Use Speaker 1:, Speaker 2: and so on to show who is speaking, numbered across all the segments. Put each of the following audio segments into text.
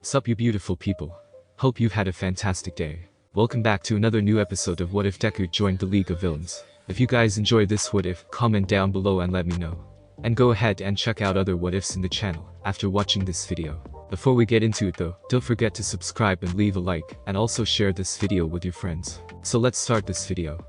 Speaker 1: Sup you beautiful people. Hope you've had a fantastic day. Welcome back to another new episode of What If Deku joined the League of Villains. If you guys enjoyed this what if, comment down below and let me know. And go ahead and check out other what ifs in the channel after watching this video. Before we get into it though, don't forget to subscribe and leave a like, and also share this video with your friends. So let's start this video.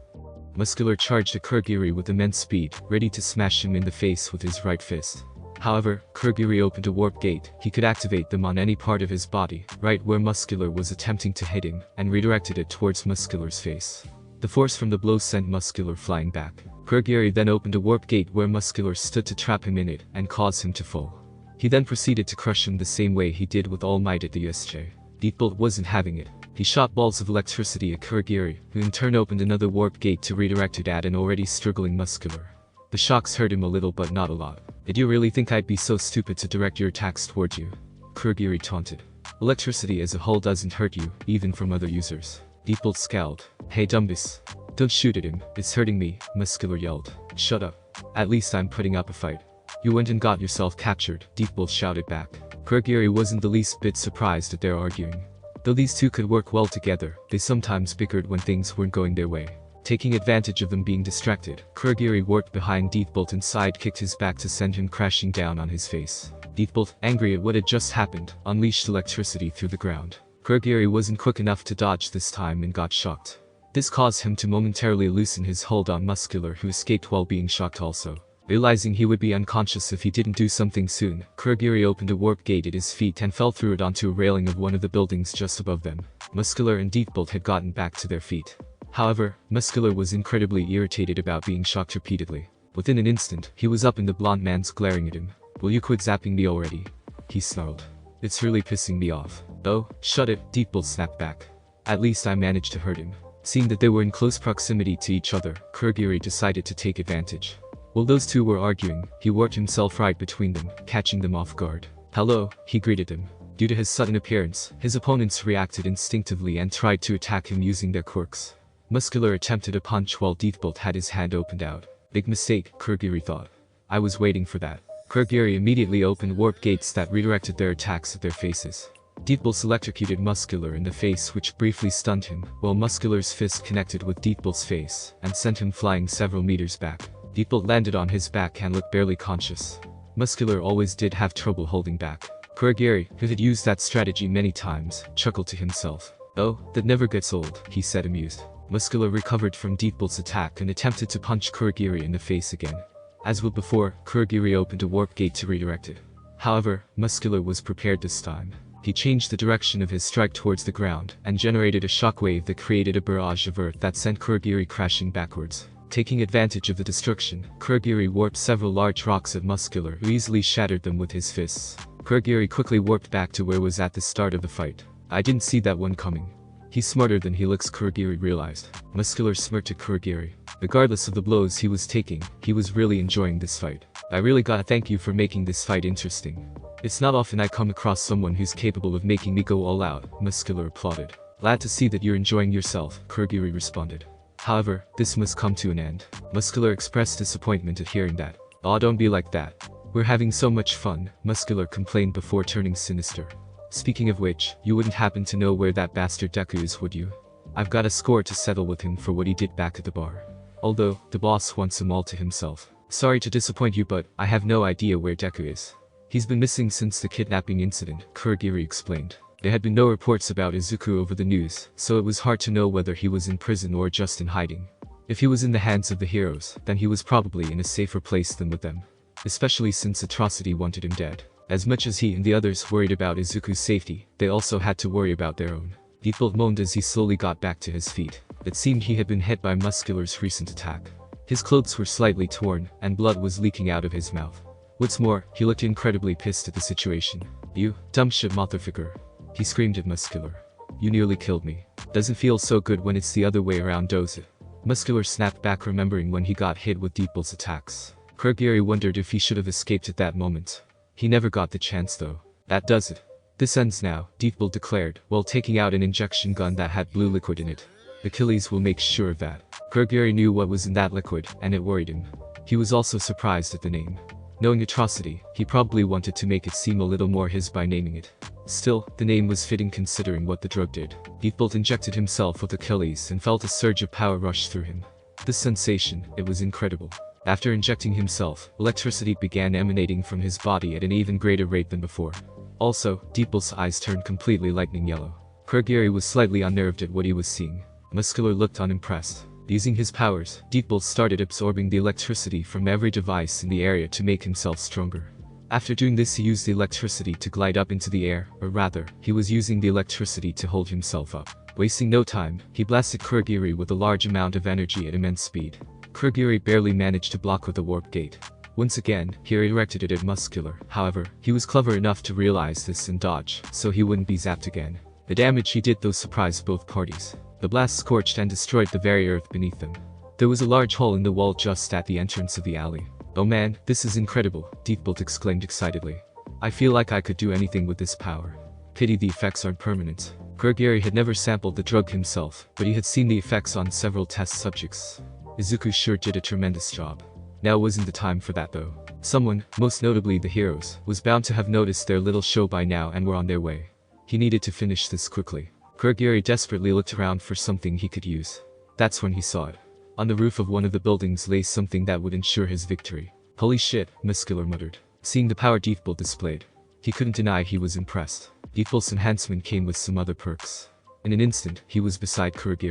Speaker 1: Muscular charged at Kurogiri with immense speed, ready to smash him in the face with his right fist. However, Kurogiri opened a warp gate. He could activate them on any part of his body, right where Muscular was attempting to hit him, and redirected it towards Muscular's face. The force from the blow sent Muscular flying back. Kurogiri then opened a warp gate where Muscular stood to trap him in it and cause him to fall. He then proceeded to crush him the same way he did with All Might at the USJ. Deepbolt wasn't having it. He shot balls of electricity at Kurogiri, who in turn opened another warp gate to redirect it at an already struggling Muscular. The shocks hurt him a little but not a lot. Did you really think I'd be so stupid to direct your attacks towards you? Kurogiri taunted. Electricity as a whole doesn't hurt you, even from other users. Deepbolt scowled. Hey Dumbus. Don't shoot at him, it's hurting me, Muscular yelled. Shut up. At least I'm putting up a fight. You went and got yourself captured, Deepbolt shouted back. Kurogiri wasn't the least bit surprised at their arguing. Though these two could work well together, they sometimes bickered when things weren't going their way. Taking advantage of them being distracted, Kurogiri warped behind Deepbolt and side-kicked his back to send him crashing down on his face. Deepbolt, angry at what had just happened, unleashed electricity through the ground. Kurogiri wasn't quick enough to dodge this time and got shocked. This caused him to momentarily loosen his hold on Muscular, who escaped while being shocked also. Realizing he would be unconscious if he didn't do something soon, Kurogiri opened a warp gate at his feet and fell through it onto a railing of one of the buildings just above them. Muscular and Deepbolt had gotten back to their feet. However, Muscular was incredibly irritated about being shocked repeatedly. Within an instant, he was up in the blonde man's glaring at him. Will you quit zapping me already? He snarled. It's really pissing me off. Oh, shut it, Deepbolt snapped back. At least I managed to hurt him. Seeing that they were in close proximity to each other, Kurogiri decided to take advantage. While those two were arguing, he worked himself right between them, catching them off guard. Hello, he greeted them. Due to his sudden appearance, his opponents reacted instinctively and tried to attack him using their quirks. Muscular attempted a punch while Deepbolt had his hand opened out. Big mistake, Kurogiri thought. I was waiting for that. Kurogiri immediately opened warp gates that redirected their attacks at their faces. Deepbolt electrocuted Muscular in the face, which briefly stunned him, while Muscular's fist connected with Deepbolt's face and sent him flying several meters back. Deepbolt landed on his back and looked barely conscious. Muscular always did have trouble holding back. Kurogiri, who had used that strategy many times, chuckled to himself. Oh, that never gets old, he said amused. Muscular recovered from Deepbolt's attack and attempted to punch Kurogiri in the face again. As with before, Kurogiri opened a warp gate to redirect it. However, Muscular was prepared this time. He changed the direction of his strike towards the ground and generated a shockwave that created a barrage of earth that sent Kurogiri crashing backwards. Taking advantage of the destruction, Kurogiri warped several large rocks at Muscular, who easily shattered them with his fists. Kurogiri quickly warped back to where was at the start of the fight. I didn't see that one coming. He's smarter than he looks, Kurogiri realized. Muscular smirked at Kurogiri. Regardless of the blows he was taking, he was really enjoying this fight. I really gotta thank you for making this fight interesting. It's not often I come across someone who's capable of making me go all out, Muscular applauded. Glad to see that you're enjoying yourself, Kurogiri responded. However, this must come to an end. Muscular expressed disappointment at hearing that. Aw, don't be like that. We're having so much fun, Muscular complained before turning sinister. Speaking of which, you wouldn't happen to know where that bastard Deku is, would you? I've got a score to settle with him for what he did back at the bar. Although, the boss wants him all to himself. Sorry to disappoint you, but I have no idea where Deku is. He's been missing since the kidnapping incident, Kurogiri explained. There had been no reports about Izuku over the news, so it was hard to know whether he was in prison or just in hiding. If he was in the hands of the heroes, then he was probably in a safer place than with them. Especially since Atrocity wanted him dead. As much as he and the others worried about Izuku's safety, they also had to worry about their own. Deepbolt moaned as he slowly got back to his feet. It seemed he had been hit by Muscular's recent attack. His clothes were slightly torn, and blood was leaking out of his mouth. What's more, he looked incredibly pissed at the situation. You, dumb shit motherfucker. He screamed at Muscular. You nearly killed me. Doesn't feel so good when it's the other way around, does it? Muscular snapped back, remembering when he got hit with Deepbolt's attacks. Kurogiri wondered if he should have escaped at that moment. He never got the chance though. That does it. This ends now, Deepbolt declared, while taking out an injection gun that had blue liquid in it. Achilles will make sure of that. Kurogiri knew what was in that liquid, and it worried him. He was also surprised at the name. Knowing Atrocity, he probably wanted to make it seem a little more his by naming it. Still, the name was fitting considering what the drug did. Deepbolt injected himself with Achilles and felt a surge of power rush through him. This sensation, it was incredible. After injecting himself, electricity began emanating from his body at an even greater rate than before. Also, Deepbolt's eyes turned completely lightning yellow. Quirk was slightly unnerved at what he was seeing. Muscular looked unimpressed. Using his powers, Deepbolt started absorbing the electricity from every device in the area to make himself stronger. After doing this, he used the electricity to glide up into the air, or rather, he was using the electricity to hold himself up. Wasting no time, he blasted Quirk with a large amount of energy at immense speed. Quirk barely managed to block with the warp gate. Once again, he redirected it at Muscular. However, he was clever enough to realize this and dodge, so he wouldn't be zapped again. The damage he did though surprised both parties. The blast scorched and destroyed the very earth beneath them. There was a large hole in the wall just at the entrance of the alley. "Oh man, this is incredible," Deepbolt exclaimed excitedly. "I feel like I could do anything with this power. Pity the effects aren't permanent." Quirk had never sampled the drug himself, but he had seen the effects on several test subjects. Izuku sure did a tremendous job. Now wasn't the time for that though. Someone, most notably the heroes, was bound to have noticed their little show by now and were on their way. He needed to finish this quickly. Quirk desperately looked around for something he could use. That's when he saw it. On the roof of one of the buildings lay something that would ensure his victory. "Holy shit," Muscular muttered, seeing the power Deepbolt displayed. He couldn't deny he was impressed. Deepbolt's enhancement came with some other perks. In an instant, he was beside Quirk,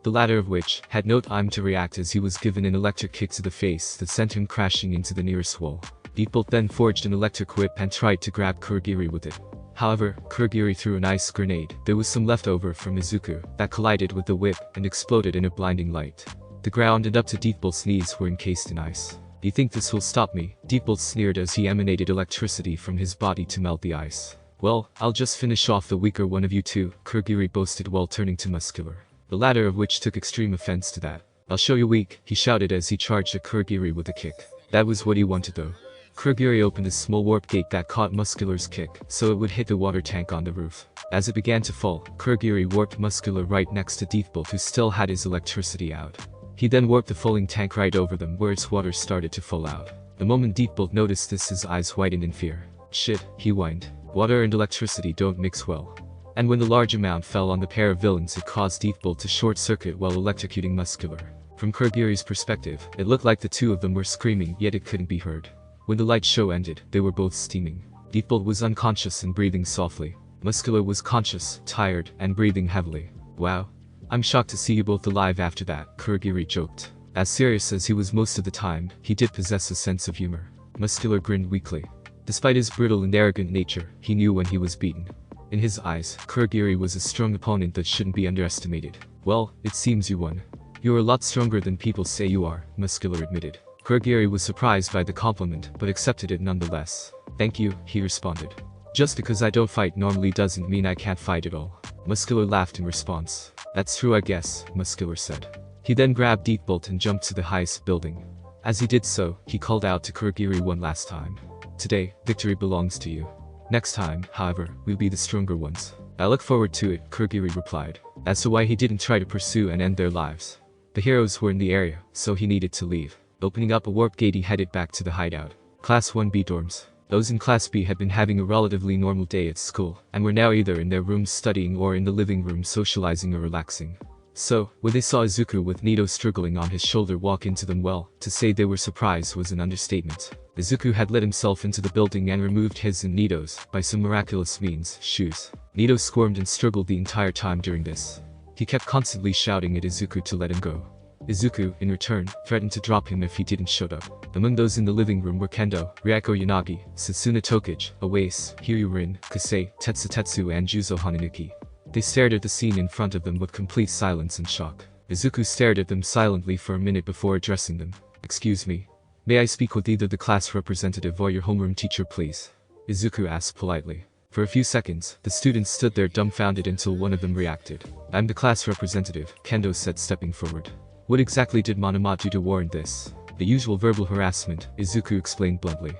Speaker 1: the latter of which had no time to react as he was given an electric kick to the face that sent him crashing into the nearest wall. Deepbolt then forged an electric whip and tried to grab Quirk with it. However, Quirk threw an ice grenade. There was some left over from Izuku that collided with the whip and exploded in a blinding light. The ground and up to Deepbolt's knees were encased in ice. "You think this will stop me?" Deepbolt sneered as he emanated electricity from his body to melt the ice. "Well, I'll just finish off the weaker one of you two," Quirk boasted while turning to Muscular. The latter of which took extreme offense to that. "I'll show you weak," he shouted as he charged at Quirk with a kick. That was what he wanted though. Quirk opened a small warp gate that caught Muscular's kick, so it would hit the water tank on the roof. As it began to fall, Quirk warped Muscular right next to Deepbolt, who still had his electricity out. He then warped the falling tank right over them where its water started to fall out. The moment Deepbolt noticed this, his eyes widened in fear. "Shit," he whined. "Water and electricity don't mix well." And when the large amount fell on the pair of villains, it caused Deepbolt to short-circuit while electrocuting Muscular. From Quirk perspective, it looked like the two of them were screaming, yet it couldn't be heard. When the light show ended, they were both steaming. Deepbolt was unconscious and breathing softly. Muscular was conscious, tired, and breathing heavily. "Wow. I'm shocked to see you both alive after that," Quirk joked. As serious as he was most of the time, he did possess a sense of humor. Muscular grinned weakly. Despite his brutal and arrogant nature, he knew when he was beaten. In his eyes, Quirk was a strong opponent that shouldn't be underestimated. "Well, it seems you won. You're a lot stronger than people say you are," Muscular admitted. Quirk was surprised by the compliment, but accepted it nonetheless. "Thank you," he responded. "Just because I don't fight normally doesn't mean I can't fight at all." Muscular laughed in response. "That's true, I guess," Muscular said. He then grabbed Deepbolt and jumped to the highest building. As he did so, he called out to Quirk one last time. "Today, victory belongs to you. Next time, however, we'll be the stronger ones." "I look forward to it," Quirk replied. As to why he didn't try to pursue and end their lives. The heroes were in the area, so he needed to leave. Opening up a warp gate, he headed back to the hideout. Class 1B dorms. Those in Class B had been having a relatively normal day at school, and were now either in their rooms studying or in the living room socializing or relaxing. So, when they saw Izuku with Nito struggling on his shoulder walk into them, well, to say they were surprised was an understatement. Izuku had let himself into the building and removed his and Nito's, by some miraculous means, shoes. Nito squirmed and struggled the entire time during this. He kept constantly shouting at Izuku to let him go. Izuku, in return, threatened to drop him if he didn't shut up. Among those in the living room were Kendo, Ryako Yanagi, Setsuna Tokichi, Awase, Hiryu Rin, Kasei, Tetsu and Juzo Hananuki. They stared at the scene in front of them with complete silence and shock. Izuku stared at them silently for a minute before addressing them. "Excuse me. May I speak with either the class representative or your homeroom teacher, please?" Izuku asked politely. For a few seconds, the students stood there dumbfounded until one of them reacted. "I'm the class representative," Kendo said, stepping forward. "What exactly did Monoma do to warrant this?" "The usual verbal harassment," Izuku explained bluntly.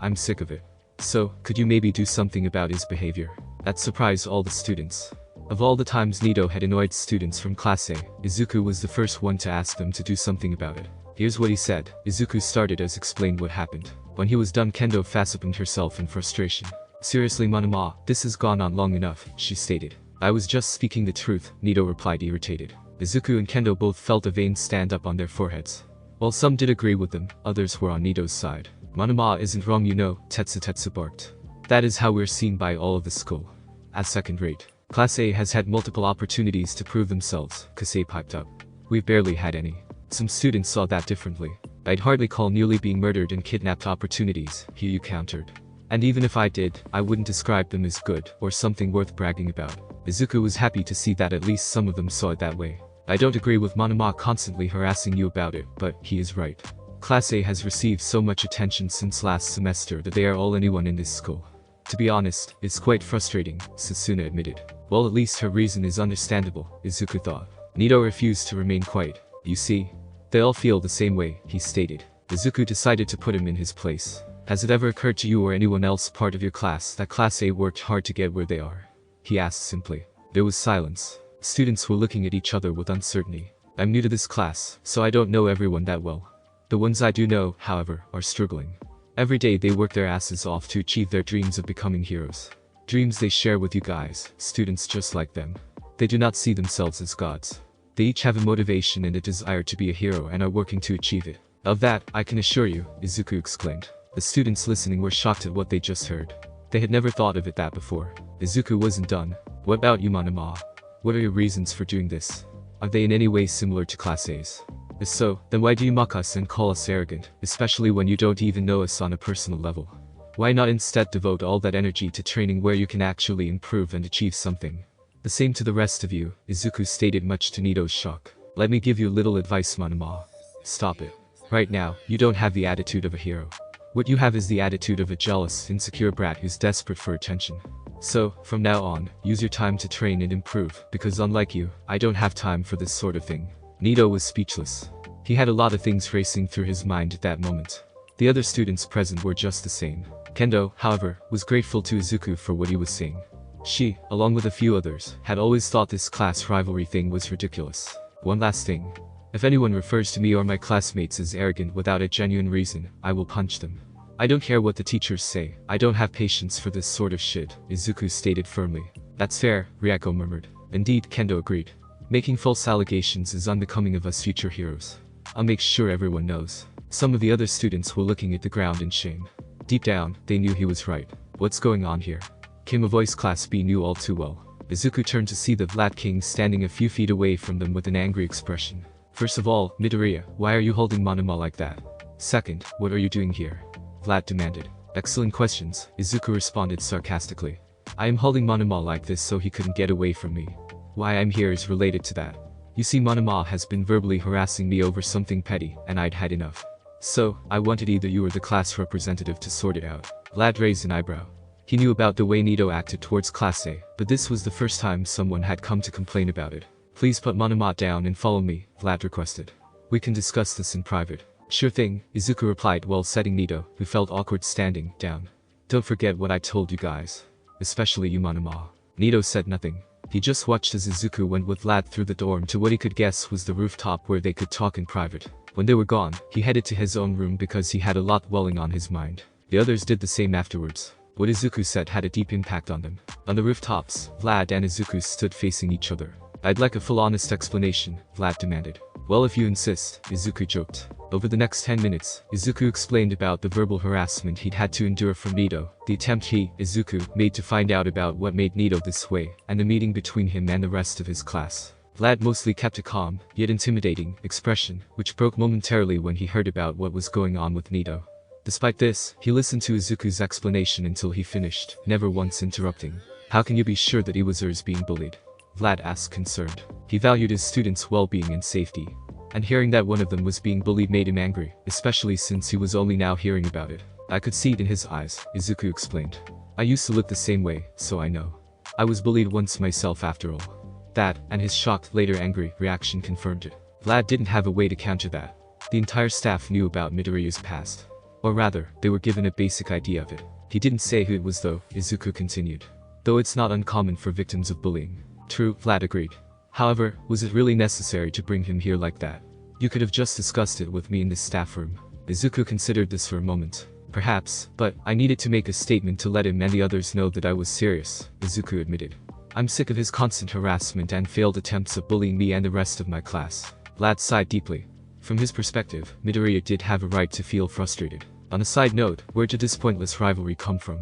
Speaker 1: "I'm sick of it. So, could you maybe do something about his behavior?" That surprised all the students. Of all the times Nito had annoyed students from Class A, Izuku was the first one to ask them to do something about it. Here's what he said. Izuku started as explained what happened. When he was done, Kendo facepumped herself in frustration. Seriously Monoma, this has gone on long enough, she stated. I was just speaking the truth, Nito replied irritated. Izuku and Kendo both felt a vein stand up on their foreheads. While some did agree with them, others were on Nito's side. Monoma isn't wrong you know, Tetsu barked. That is how we're seen by all of the school. As second rate. Class A has had multiple opportunities to prove themselves, Kasei piped up. We've barely had any. Some students saw that differently. I'd hardly call nearly being murdered and kidnapped opportunities, Hugh countered. And even if I did, I wouldn't describe them as good or something worth bragging about. Izuku was happy to see that at least some of them saw it that way. I don't agree with Monoma constantly harassing you about it, but he is right. Class A has received so much attention since last semester that they are all anyone in this school. To be honest, it's quite frustrating, Sasuna admitted. Well at least her reason is understandable, Izuku thought. Nito refused to remain quiet. You see? They all feel the same way, he stated. Izuku decided to put him in his place. Has it ever occurred to you or anyone else part of your class that Class A worked hard to get where they are? He asked simply. There was silence. Students were looking at each other with uncertainty. I'm new to this class, so I don't know everyone that well. The ones I do know, however, are struggling. Every day they work their asses off to achieve their dreams of becoming heroes. Dreams they share with you guys, students just like them. They do not see themselves as gods. They each have a motivation and a desire to be a hero and are working to achieve it. Of that, I can assure you, Izuku exclaimed. The students listening were shocked at what they just heard. They had never thought of it that before. Izuku wasn't done. What about you Monoma? What are your reasons for doing this? Are they in any way similar to Class A's? If so, then why do you mock us and call us arrogant, especially when you don't even know us on a personal level? Why not instead devote all that energy to training where you can actually improve and achieve something? The same to the rest of you, Izuku stated much to Nito's shock. Let me give you a little advice Monoma. Stop it. Right now, you don't have the attitude of a hero. What you have is the attitude of a jealous, insecure brat who's desperate for attention. So, from now on, use your time to train and improve, because unlike you, I don't have time for this sort of thing. Nito was speechless. He had a lot of things racing through his mind at that moment. The other students present were just the same. Kendo, however, was grateful to Izuku for what he was saying. She, along with a few others, had always thought this class rivalry thing was ridiculous. One last thing. If anyone refers to me or my classmates as arrogant without a genuine reason, I will punch them. I don't care what the teachers say, I don't have patience for this sort of shit, Izuku stated firmly. That's fair, Ryako murmured. Indeed, Kendo agreed. Making false allegations is unbecoming of us future heroes. I'll make sure everyone knows. Some of the other students were looking at the ground in shame. Deep down, they knew he was right. What's going on here? Came a voice Class B knew all too well. Izuku turned to see the Vlad King standing a few feet away from them with an angry expression. First of all, Midoriya, why are you holding Monoma like that? Second, what are you doing here? Vlad demanded. Excellent questions, Izuku responded sarcastically. I am holding Monoma like this so he couldn't get away from me. Why I'm here is related to that. You see Monoma has been verbally harassing me over something petty, and I'd had enough. So, I wanted either you or the class representative to sort it out. Vlad raised an eyebrow. He knew about the way Nito acted towards Class A, but this was the first time someone had come to complain about it. Please put Monoma down and follow me, Vlad requested. We can discuss this in private. Sure thing, Izuku replied while setting Nito, who felt awkward standing, down. Don't forget what I told you guys. Especially you Monoma. Nito said nothing. He just watched as Izuku went with Vlad through the dorm to what he could guess was the rooftop where they could talk in private. When they were gone, he headed to his own room because he had a lot welling on his mind. The others did the same afterwards. What Izuku said had a deep impact on them. On the rooftops, Vlad and Izuku stood facing each other. I'd like a full honest explanation, Vlad demanded. Well if you insist, Izuku joked. Over the next 10 minutes, Izuku explained about the verbal harassment he'd had to endure from Nito, the attempt he, Izuku, made to find out about what made Nito this way, and the meeting between him and the rest of his class. Vlad mostly kept a calm, yet intimidating, expression, which broke momentarily when he heard about what was going on with Nito. Despite this, he listened to Izuku's explanation until he finished, never once interrupting. How can you be sure that he was or is being bullied? Vlad asked concerned. He valued his students' well-being and safety. And hearing that one of them was being bullied made him angry, especially since he was only now hearing about it. I could see it in his eyes, Izuku explained. I used to look the same way, so I know. I was bullied once myself after all. That, and his shocked, later angry, reaction confirmed it. Vlad didn't have a way to counter that. The entire staff knew about Midoriya's past. Or rather, they were given a basic idea of it. He didn't say who it was though, Izuku continued. Though it's not uncommon for victims of bullying. True, Vlad agreed. However, was it really necessary to bring him here like that? You could have just discussed it with me in this staff room. Izuku considered this for a moment. Perhaps, but I needed to make a statement to let him and the others know that I was serious, Izuku admitted. I'm sick of his constant harassment and failed attempts of bullying me and the rest of my class. Vlad sighed deeply. From his perspective, Midoriya did have a right to feel frustrated. On a side note, where did this pointless rivalry come from?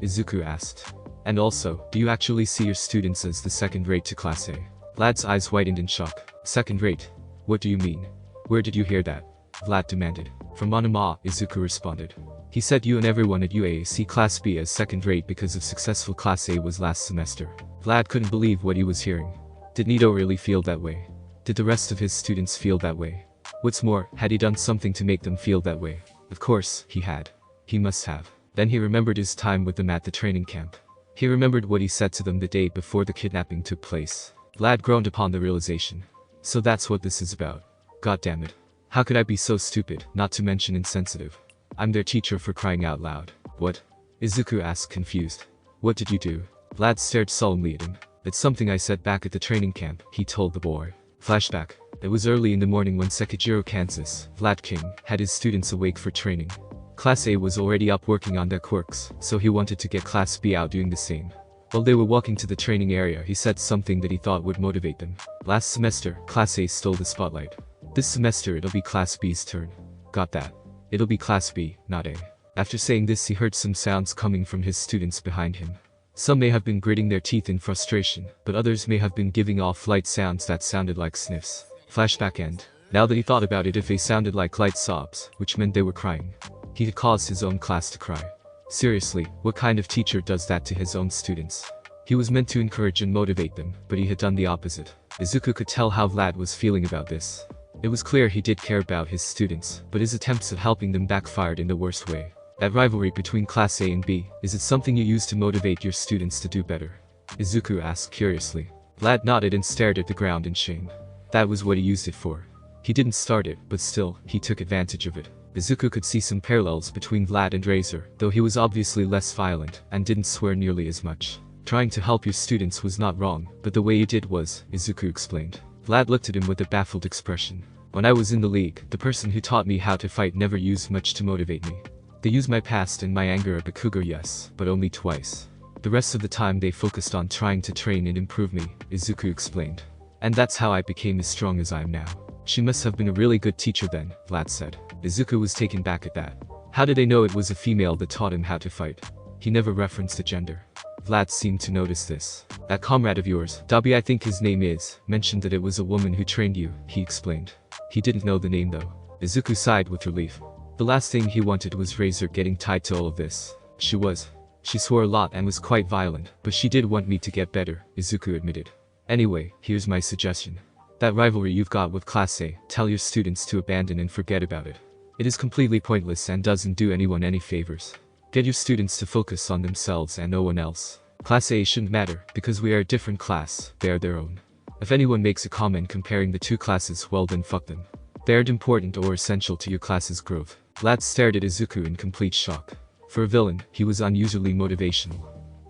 Speaker 1: Izuku asked. And also, do you actually see your students as the second rate to Class A? Vlad's eyes whitened in shock. Second rate? What do you mean? Where did you hear that? Vlad demanded. From Manama, Izuku responded. He said you and everyone at UA see Class B as second rate because of successful Class A was last semester. Vlad couldn't believe what he was hearing. Did Nito really feel that way? Did the rest of his students feel that way? What's more, had he done something to make them feel that way? Of course, he had. He must have. Then he remembered his time with them at the training camp. He remembered what he said to them the day before the kidnapping took place. Vlad groaned upon the realization. So that's what this is about. God damn it. How could I be so stupid, not to mention insensitive? I'm their teacher for crying out loud. What? Izuku asked confused. What did you do? Vlad stared solemnly at him. It's something I said back at the training camp, he told the boy. Flashback. It was early in the morning when Sekijiro Kansas, Vlad King, had his students awake for training. Class A was already up working on their quirks, so he wanted to get Class B out doing the same. While they were walking to the training area, he said something that he thought would motivate them. Last semester, Class A stole the spotlight. This semester it'll be Class B's turn. Got that? It'll be Class B, not A. After saying this, he heard some sounds coming from his students behind him. Some may have been gritting their teeth in frustration, but others may have been giving off light sounds that sounded like sniffs. Flashback end. Now that he thought about it, if they sounded like light sobs, which meant they were crying. He had caused his own class to cry. Seriously, what kind of teacher does that to his own students? He was meant to encourage and motivate them, but he had done the opposite. Izuku could tell how Vlad was feeling about this. It was clear he did care about his students, but his attempts at helping them backfired in the worst way. That rivalry between Class A and B, is it something you use to motivate your students to do better? Izuku asked curiously. Vlad nodded and stared at the ground in shame. That was what he used it for. He didn't start it, but still, he took advantage of it. Izuku could see some parallels between Vlad and Razor, though he was obviously less violent, and didn't swear nearly as much. Trying to help your students was not wrong, but the way you did was, Izuku explained. Vlad looked at him with a baffled expression. When I was in the league, the person who taught me how to fight never used much to motivate me. They used my past and my anger at Bakugo, yes, but only twice. The rest of the time they focused on trying to train and improve me, Izuku explained. And that's how I became as strong as I am now. She must have been a really good teacher then, Vlad said. Izuku was taken back at that. How did they know it was a female that taught him how to fight? He never referenced the gender. Vlad seemed to notice this. That comrade of yours, Dabi I think his name is, mentioned that it was a woman who trained you, he explained. He didn't know the name though. Izuku sighed with relief. The last thing he wanted was Razor getting tied to all of this. She swore a lot and was quite violent, but she did want me to get better, Izuku admitted. Anyway, here's my suggestion. That rivalry you've got with Class A, tell your students to abandon and forget about it. It is completely pointless and doesn't do anyone any favors. Get your students to focus on themselves and no one else. Class A shouldn't matter, because we are a different class, they are their own. If anyone makes a comment comparing the two classes, well then fuck them. They aren't important or essential to your class's growth. Vlad stared at Izuku in complete shock. For a villain, he was unusually motivational.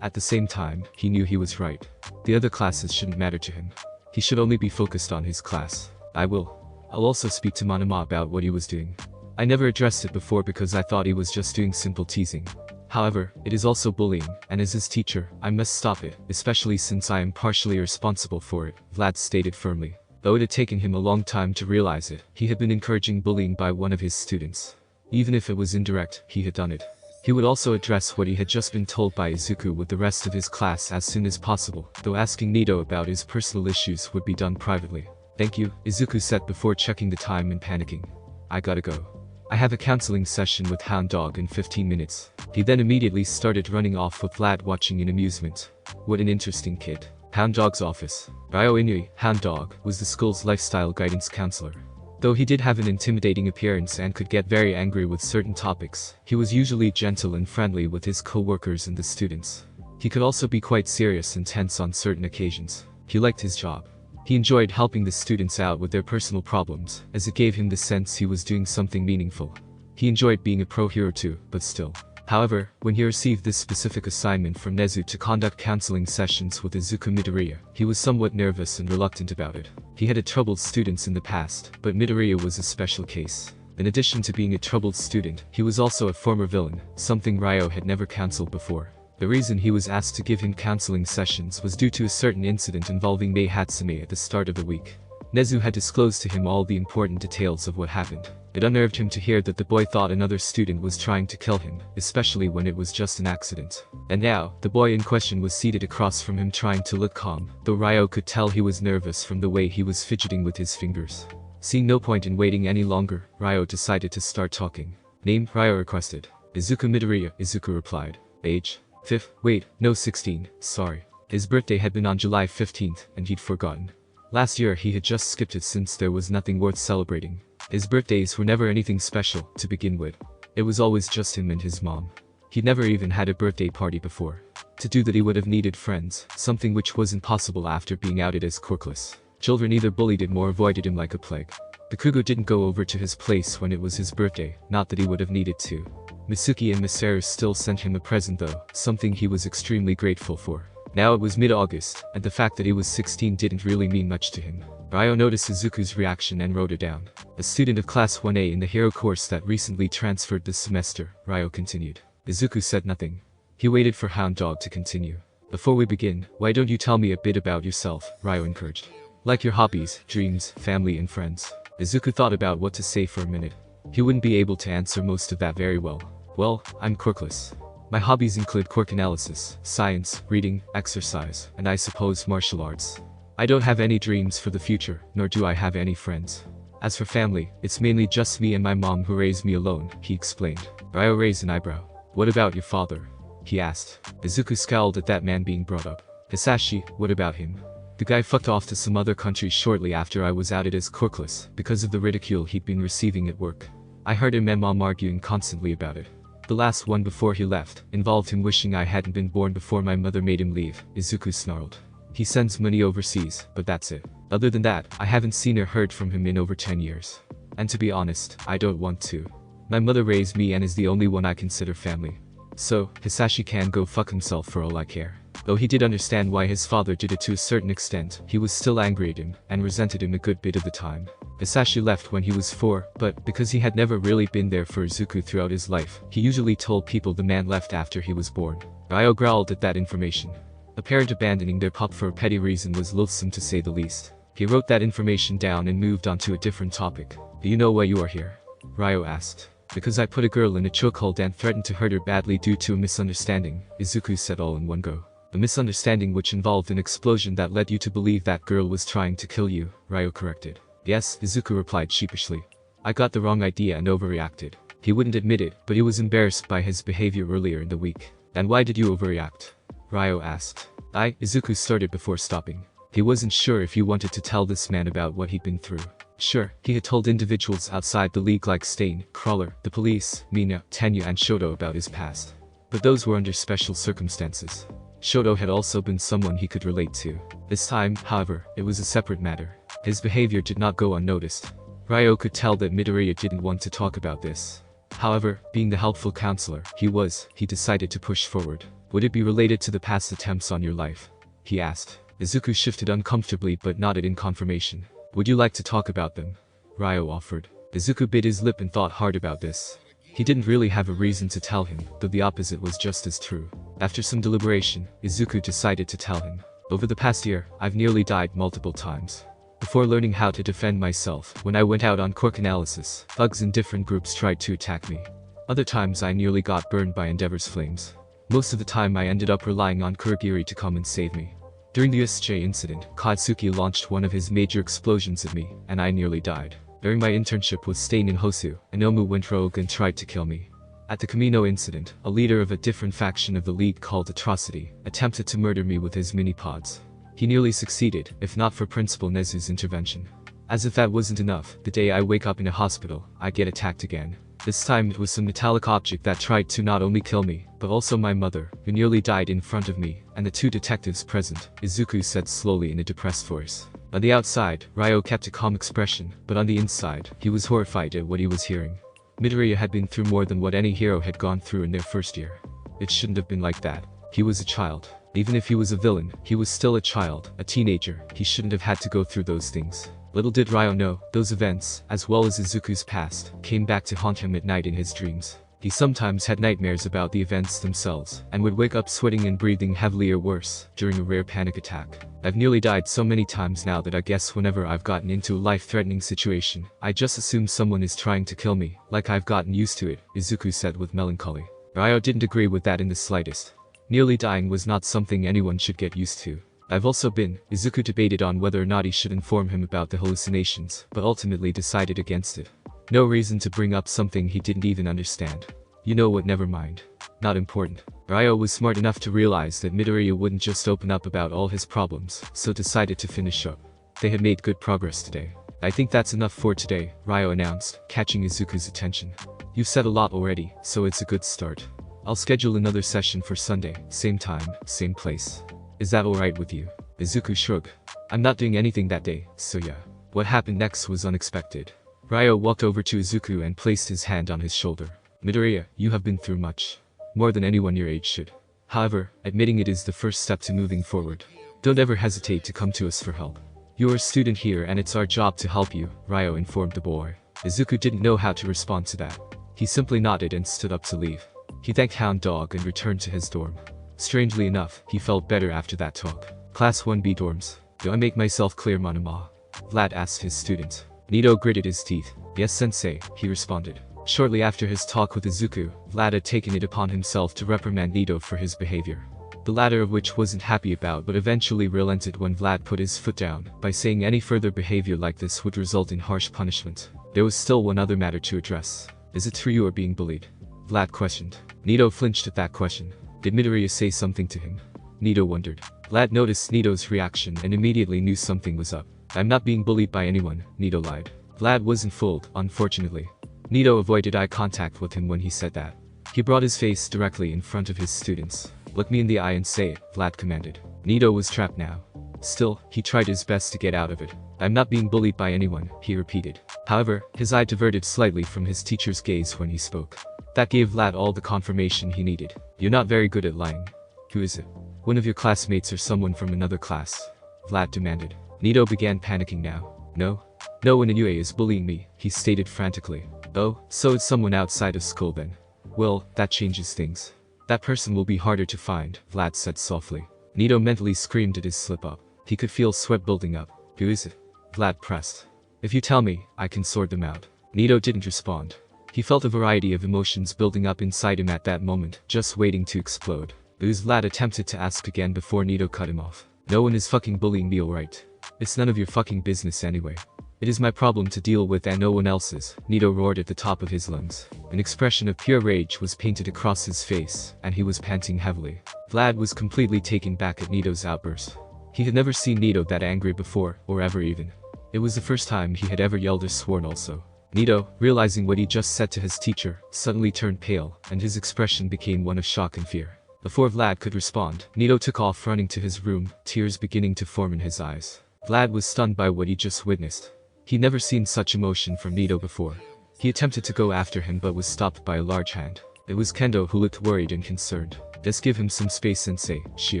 Speaker 1: At the same time, he knew he was right. The other classes shouldn't matter to him. He should only be focused on his class. I'll also speak to Manama about what he was doing. I never addressed it before because I thought he was just doing simple teasing. However, it is also bullying, and as his teacher, I must stop it, especially since I am partially responsible for it, Vlad stated firmly. Though it had taken him a long time to realize it, he had been encouraging bullying by one of his students. Even if it was indirect, he had done it. He would also address what he had just been told by Izuku with the rest of his class as soon as possible, though asking Nito about his personal issues would be done privately. Thank you, Izuku said before checking the time and panicking. I gotta go. I have a counseling session with Hound Dog in 15 minutes. He then immediately started running off with Vlad watching in amusement. What an interesting kid. Hound Dog's office. Ryo Inui, Hound Dog, was the school's lifestyle guidance counselor. Though he did have an intimidating appearance and could get very angry with certain topics, he was usually gentle and friendly with his co-workers and the students. He could also be quite serious and tense on certain occasions. He liked his job. He enjoyed helping the students out with their personal problems, as it gave him the sense he was doing something meaningful. He enjoyed being a pro-hero too, but still. However, when he received this specific assignment from Nezu to conduct counseling sessions with Izuku Midoriya, he was somewhat nervous and reluctant about it. He had troubled students in the past, but Midoriya was a special case. In addition to being a troubled student, he was also a former villain, something Ryo had never counseled before. The reason he was asked to give him counseling sessions was due to a certain incident involving Mei Hatsume at the start of the week. Nezu had disclosed to him all the important details of what happened. It unnerved him to hear that the boy thought another student was trying to kill him, especially when it was just an accident. And now, the boy in question was seated across from him trying to look calm, though Ryo could tell he was nervous from the way he was fidgeting with his fingers. Seeing no point in waiting any longer, Ryo decided to start talking. Name, Ryo requested. Izuku Midoriya, Izuku replied. Age? 5th, wait, no 16, sorry. His birthday had been on July 15th, and he'd forgotten. Last year he had just skipped it since there was nothing worth celebrating. His birthdays were never anything special, to begin with. It was always just him and his mom. He'd never even had a birthday party before. To do that he would have needed friends, something which wasn't possible after being outed as quirkless. Children either bullied him or avoided him like a plague. The Kugo didn't go over to his place when it was his birthday, not that he would have needed to. Mitsuki and Masaru still sent him a present though, something he was extremely grateful for. Now it was mid-August, and the fact that he was 16 didn't really mean much to him. Ryo noticed Izuku's reaction and wrote it down. A student of Class 1A in the Hero course that recently transferred this semester, Ryo continued. Izuku said nothing. He waited for Hound Dog to continue. Before we begin, why don't you tell me a bit about yourself, Ryo encouraged. Like your hobbies, dreams, family and friends. Izuku thought about what to say for a minute. He wouldn't be able to answer most of that very well. Well, I'm quirkless. My hobbies include quirk analysis, science, reading, exercise, and I suppose martial arts. I don't have any dreams for the future, nor do I have any friends. As for family, it's mainly just me and my mom who raised me alone, he explained. Ryo raised an eyebrow. What about your father? He asked. Izuku scowled at that man being brought up. Hisashi, what about him? The guy fucked off to some other country shortly after I was outed as quirkless, because of the ridicule he'd been receiving at work. I heard him and mom arguing constantly about it. The last one before he left involved him wishing I hadn't been born before my mother made him leave, Izuku snarled. He sends money overseas, but that's it. Other than that, I haven't seen or heard from him in over 10 years. And to be honest, I don't want to. My mother raised me and is the only one I consider family. So, Hisashi can go fuck himself for all I care. Though he did understand why his father did it to a certain extent, he was still angry at him, and resented him a good bit of the time. Hisashi left when he was 4, but because he had never really been there for Izuku throughout his life, he usually told people the man left after he was born. Ryo growled at that information. A parent abandoning their pup for a petty reason was loathsome to say the least. He wrote that information down and moved on to a different topic. Do you know why you are here? Ryo asked. Because I put a girl in a chokehold and threatened to hurt her badly due to a misunderstanding, Izuku said all in one go. A misunderstanding which involved an explosion that led you to believe that girl was trying to kill you, Ryo corrected. Yes, Izuku replied sheepishly. I got the wrong idea and overreacted. He wouldn't admit it, but he was embarrassed by his behavior earlier in the week. And why did you overreact? Ryo asked. Izuku started before stopping. He wasn't sure if he wanted to tell this man about what he'd been through. Sure, he had told individuals outside the league like Stain, Crawler, the police, Mina, Tenya and Shoto about his past. But those were under special circumstances. Shoto had also been someone he could relate to. This time, however, it was a separate matter. His behavior did not go unnoticed. Ryo could tell that Midoriya didn't want to talk about this. However, being the helpful counselor he decided to push forward. Would it be related to the past attempts on your life? He asked. Izuku shifted uncomfortably but nodded in confirmation. Would you like to talk about them? Ryo offered. Izuku bit his lip and thought hard about this. He didn't really have a reason to tell him, though the opposite was just as true. After some deliberation, Izuku decided to tell him. Over the past year, I've nearly died multiple times. Before learning how to defend myself, when I went out on quirk analysis, thugs in different groups tried to attack me. Other times I nearly got burned by Endeavor's flames. Most of the time I ended up relying on Kurogiri to come and save me. During the USJ incident, Katsuki launched one of his major explosions at me, and I nearly died. During my internship with Stain in Hosu, Inomu went rogue and tried to kill me. At the Kamino incident, a leader of a different faction of the League called Atrocity attempted to murder me with his mini-pods. He nearly succeeded, if not for Principal Nezu's intervention. As if that wasn't enough, the day I wake up in a hospital, I get attacked again. This time it was some metallic object that tried to not only kill me, but also my mother, who nearly died in front of me, and the 2 detectives present, Izuku said slowly in a depressed voice. On the outside, Ryo kept a calm expression, but on the inside, he was horrified at what he was hearing. Midoriya had been through more than what any hero had gone through in their first year. It shouldn't have been like that. He was a child. Even if he was a villain, he was still a child, a teenager. He shouldn't have had to go through those things. Little did Ryo know, those events, as well as Izuku's past, came back to haunt him at night in his dreams. He sometimes had nightmares about the events themselves, and would wake up sweating and breathing heavily or worse, during a rare panic attack. I've nearly died so many times now that I guess whenever I've gotten into a life-threatening situation, I just assume someone is trying to kill me, like I've gotten used to it, Izuku said with melancholy. Ryo didn't agree with that in the slightest. Nearly dying was not something anyone should get used to. I've also been. Izuku debated on whether or not he should inform him about the hallucinations, but ultimately decided against it. No reason to bring up something he didn't even understand. You know what, never mind. Not important. Ryo was smart enough to realize that Midoriya wouldn't just open up about all his problems, so decided to finish up. They had made good progress today. I think that's enough for today, Ryo announced, catching Izuku's attention. You've said a lot already, so it's a good start. I'll schedule another session for Sunday, same time, same place. Is that alright with you? Izuku shrugged. I'm not doing anything that day, so yeah. What happened next was unexpected. Ryo walked over to Izuku and placed his hand on his shoulder. Midoriya, you have been through much. More than anyone your age should. However, admitting it is the first step to moving forward. Don't ever hesitate to come to us for help. You're a student here and it's our job to help you, Ryo informed the boy. Izuku didn't know how to respond to that. He simply nodded and stood up to leave. He thanked Hound Dog and returned to his dorm. Strangely enough, he felt better after that talk. Class 1B dorms. Do I make myself clear, Manama? Vlad asked his student. Nito gritted his teeth. Yes, sensei, he responded. Shortly after his talk with Izuku, Vlad had taken it upon himself to reprimand Nito for his behavior. The latter of which wasn't happy about but eventually relented when Vlad put his foot down, by saying any further behavior like this would result in harsh punishment. There was still one other matter to address. Is it true you are being bullied? Vlad questioned. Nito flinched at that question. Did Midoriya say something to him? Nito wondered. Vlad noticed Nito's reaction and immediately knew something was up. I'm not being bullied by anyone, Nito lied. Vlad wasn't fooled, unfortunately. Nito avoided eye contact with him when he said that. He brought his face directly in front of his students. Look me in the eye and say it, Vlad commanded. Nito was trapped now. Still, he tried his best to get out of it. I'm not being bullied by anyone, he repeated. However, his eye diverted slightly from his teacher's gaze when he spoke. That gave Vlad all the confirmation he needed. You're not very good at lying. Who is it? One of your classmates or someone from another class? Vlad demanded. Nito began panicking now. No? No one in UA is bullying me, he stated frantically. Oh, so it's someone outside of school then. Well, that changes things. That person will be harder to find, Vlad said softly. Nito mentally screamed at his slip-up. He could feel sweat building up. Who is it? Vlad pressed. If you tell me, I can sort them out. Nito didn't respond. He felt a variety of emotions building up inside him at that moment, just waiting to explode. Vlad attempted to ask again before Nito cut him off. No one is fucking bullying me, alright? It's none of your fucking business anyway. It is my problem to deal with and no one else's, Nito roared at the top of his lungs. An expression of pure rage was painted across his face, and he was panting heavily. Vlad was completely taken back at Nito's outburst. He had never seen Nito that angry before, or ever even. It was the first time he had ever yelled or sworn also. Nito, realizing what he just said to his teacher, suddenly turned pale, and his expression became one of shock and fear. Before Vlad could respond, Nito took off running to his room, tears beginning to form in his eyes. Vlad was stunned by what he just witnessed. He'd never seen such emotion from Nito before. He attempted to go after him but was stopped by a large hand. It was Kendo who looked worried and concerned. Just give him some space, sensei, she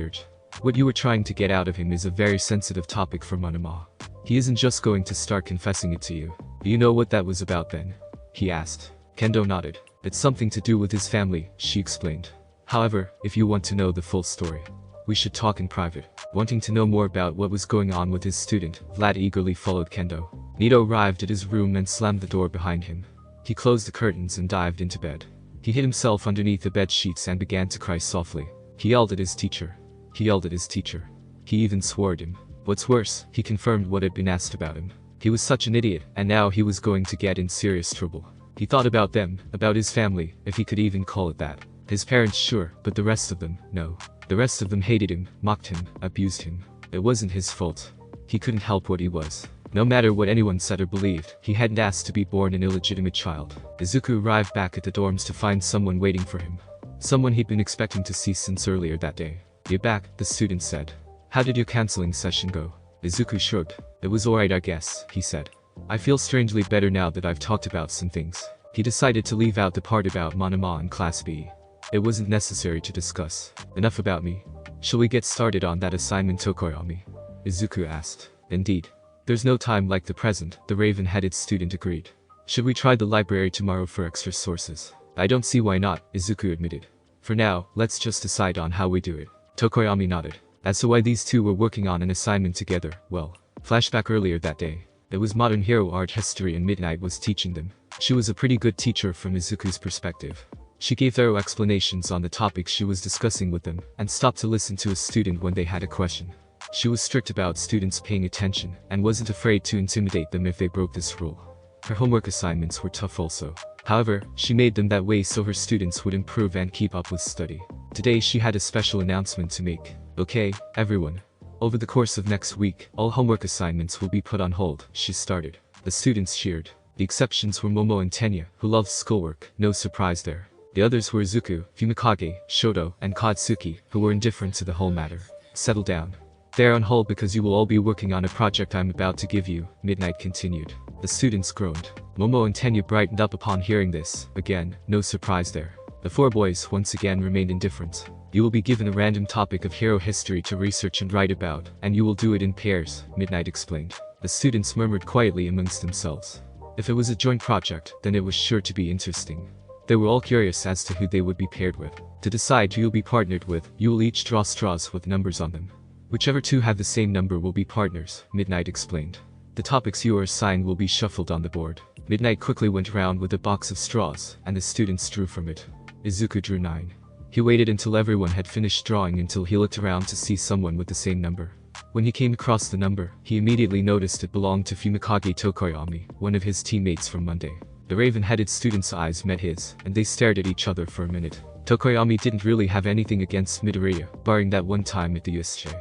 Speaker 1: urged. What you were trying to get out of him is a very sensitive topic for Manama. He isn't just going to start confessing it to you. Do you know what that was about then? He asked. Kendo nodded. It's something to do with his family, she explained. However, if you want to know the full story, we should talk in private. Wanting to know more about what was going on with his student, Vlad eagerly followed Kendo. Nito arrived at his room and slammed the door behind him. He closed the curtains and dived into bed. He hid himself underneath the bed sheets and began to cry softly. He yelled at his teacher. He yelled at his teacher. He even swore at him. What's worse, he confirmed what had been asked about him. He was such an idiot, and now he was going to get in serious trouble. He thought about them, about his family, if he could even call it that. His parents, sure, but the rest of them, no. The rest of them hated him, mocked him, abused him. It wasn't his fault. He couldn't help what he was. No matter what anyone said or believed, he hadn't asked to be born an illegitimate child. Izuku arrived back at the dorms to find someone waiting for him. Someone he'd been expecting to see since earlier that day. You're back, the student said. How did your counseling session go? Izuku shrugged. It was alright, I guess, he said. I feel strangely better now that I've talked about some things. He decided to leave out the part about Manama and Class B. It wasn't necessary to discuss. Enough about me. Shall we get started on that assignment, Tokoyami? Izuku asked. Indeed. There's no time like the present, the raven-headed student agreed. Should we try the library tomorrow for extra sources? I don't see why not, Izuku admitted. For now, let's just decide on how we do it. Tokoyami nodded. As to why these two were working on an assignment together, well, flashback earlier that day. It was modern hero art history and Midnight was teaching them. She was a pretty good teacher from Izuku's perspective. She gave thorough explanations on the topics she was discussing with them, and stopped to listen to a student when they had a question. She was strict about students paying attention, and wasn't afraid to intimidate them if they broke this rule. Her homework assignments were tough also. However, she made them that way so her students would improve and keep up with study. Today she had a special announcement to make. Okay, everyone. Over the course of next week, all homework assignments will be put on hold, she started. The students cheered. The exceptions were Momo and Tenya, who loved schoolwork, no surprise there. The others were Izuku, Fumikage, Shoto, and Katsuki, who were indifferent to the whole matter. Settle down. They're on hold because you will all be working on a project I'm about to give you, Midnight continued. The students groaned. Momo and Tenya brightened up upon hearing this. Again, no surprise there. The four boys once again remained indifferent. You will be given a random topic of hero history to research and write about, and you will do it in pairs, Midnight explained. The students murmured quietly amongst themselves. If it was a joint project, then it was sure to be interesting. They were all curious as to who they would be paired with. To decide who you'll be partnered with, you will each draw straws with numbers on them. Whichever two have the same number will be partners, Midnight explained. The topics you are assigned will be shuffled on the board. Midnight quickly went around with a box of straws, and the students drew from it. Izuku drew 9. He waited until everyone had finished drawing until he looked around to see someone with the same number. When he came across the number, he immediately noticed it belonged to Fumikage Tokoyami, one of his teammates from Monday. The raven-headed student's eyes met his, and they stared at each other for a minute. Tokoyami didn't really have anything against Midoriya, barring that one time at the USJ.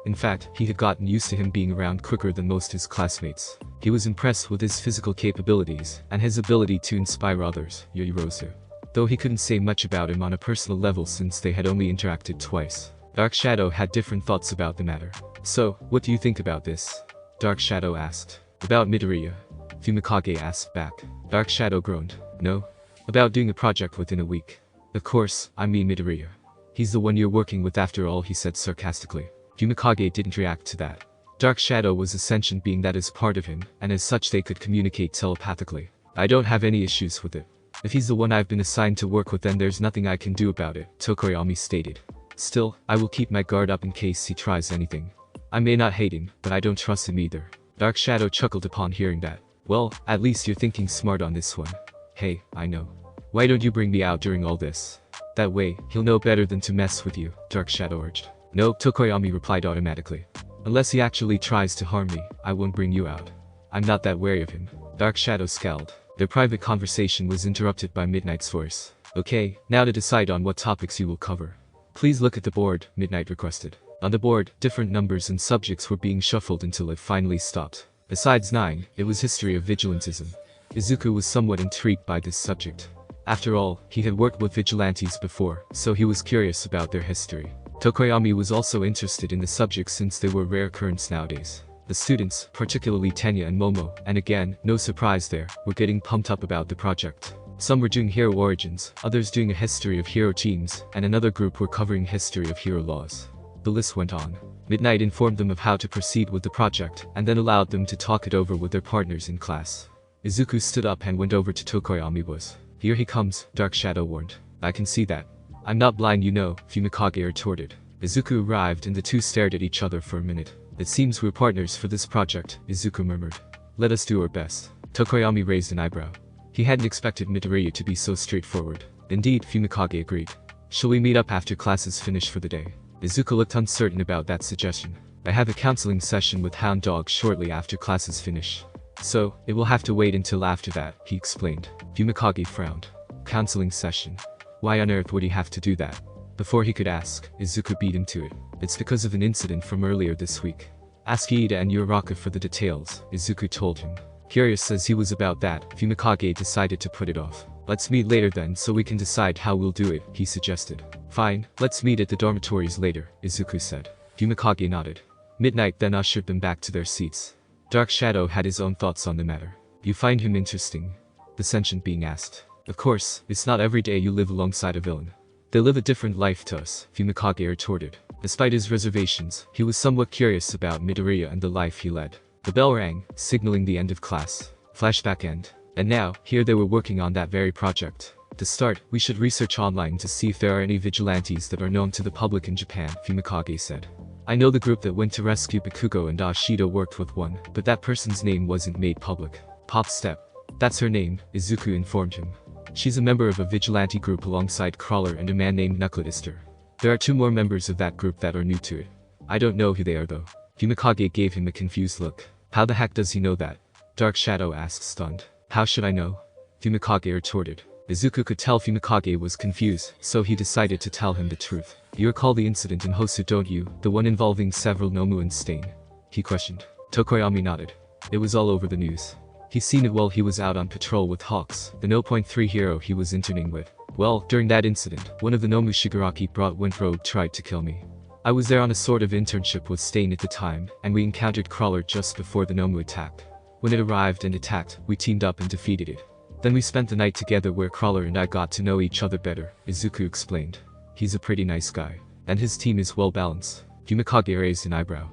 Speaker 1: In fact, he had gotten used to him being around quicker than most his classmates. He was impressed with his physical capabilities, and his ability to inspire others, Yoirozu. Though he couldn't say much about him on a personal level since they had only interacted twice. Dark Shadow had different thoughts about the matter. So, what do you think about this? Dark Shadow asked. About Midoriya? Fumikage asked back. Dark Shadow groaned. No. About doing a project within a week. Of course, I mean Midoriya. He's the one you're working with after all, he said sarcastically. Fumikage didn't react to that. Dark Shadow was a sentient being that is part of him, and as such they could communicate telepathically. I don't have any issues with it. If he's the one I've been assigned to work with, then there's nothing I can do about it, Tokoyami stated. Still, I will keep my guard up in case he tries anything. I may not hate him, but I don't trust him either. Dark Shadow chuckled upon hearing that. Well, at least you're thinking smart on this one. Hey, I know. Why don't you bring me out during all this? That way, he'll know better than to mess with you, Dark Shadow urged. No, Tokoyami replied automatically. Unless he actually tries to harm me, I won't bring you out. I'm not that wary of him. Dark Shadow scowled. Their private conversation was interrupted by Midnight's voice. Okay, now to decide on what topics you will cover. Please look at the board, Midnight requested. On the board, different numbers and subjects were being shuffled until it finally stopped. Besides 9, it was history of vigilantism. Izuku was somewhat intrigued by this subject. After all, he had worked with vigilantes before, so he was curious about their history. Tokoyami was also interested in the subject since they were rare occurrence nowadays. The students, particularly Tenya and Momo, and again, no surprise there, were getting pumped up about the project. Some were doing hero origins, others doing a history of hero teams, and another group were covering history of hero laws. The list went on. Midnight informed them of how to proceed with the project, and then allowed them to talk it over with their partners in class. Izuku stood up and went over to Tokoyami. Here he comes, Dark Shadow warned. I can see that. I'm not blind, you know, Fumikage retorted. Izuku arrived and the two stared at each other for a minute. It seems we're partners for this project, Izuku murmured. Let us do our best. Tokoyami raised an eyebrow. He hadn't expected Midoriya to be so straightforward. Indeed, Fumikage agreed. Shall we meet up after classes finish for the day? Izuku looked uncertain about that suggestion. I have a counseling session with Hound Dog shortly after classes finish. So, it will have to wait until after that, he explained. Fumikage frowned. Counseling session? Why on earth would he have to do that? Before he could ask, Izuku beat him to it. It's because of an incident from earlier this week. Ask Iida and Uraraka for the details, Izuku told him. Curious as he was about that, Fumikage decided to put it off. Let's meet later then so we can decide how we'll do it, he suggested. Fine, let's meet at the dormitories later, Izuku said. Fumikage nodded. Midnight then ushered them back to their seats. Dark Shadow had his own thoughts on the matter. You find him interesting? The sentient being asked. Of course, it's not every day you live alongside a villain. They live a different life to us, Fumikage retorted. Despite his reservations, he was somewhat curious about Midoriya and the life he led. The bell rang, signaling the end of class. Flashback end. And now, here they were working on that very project. To start, we should research online to see if there are any vigilantes that are known to the public in Japan, Fumikage said. I know the group that went to rescue Bakugo and Ashido worked with one, but that person's name wasn't made public. Pop step. That's her name, Izuku informed him. She's a member of a vigilante group alongside Crawler and a man named Knuckleister. There are 2 more members of that group that are new to it. I don't know who they are though. Fumikage gave him a confused look. How the heck does he know that? Dark Shadow asked stunned. How should I know? Fumikage retorted. Izuku could tell Fumikage was confused, so he decided to tell him the truth. You recall the incident in Hosu, don't you? The one involving several Nomu and Stain? He questioned. Tokoyami nodded. It was all over the news. He's seen it while he was out on patrol with Hawks, the 0.3 hero he was interning with. Well, during that incident, one of the Nomu Shigaraki brought went rogue tried to kill me. I was there on a sort of internship with Stain at the time, and we encountered Crawler just before the Nomu attacked. When it arrived and attacked, we teamed up and defeated it. Then we spent the night together where Crawler and I got to know each other better, Izuku explained. He's a pretty nice guy. And his team is well balanced. Fumikage raised an eyebrow.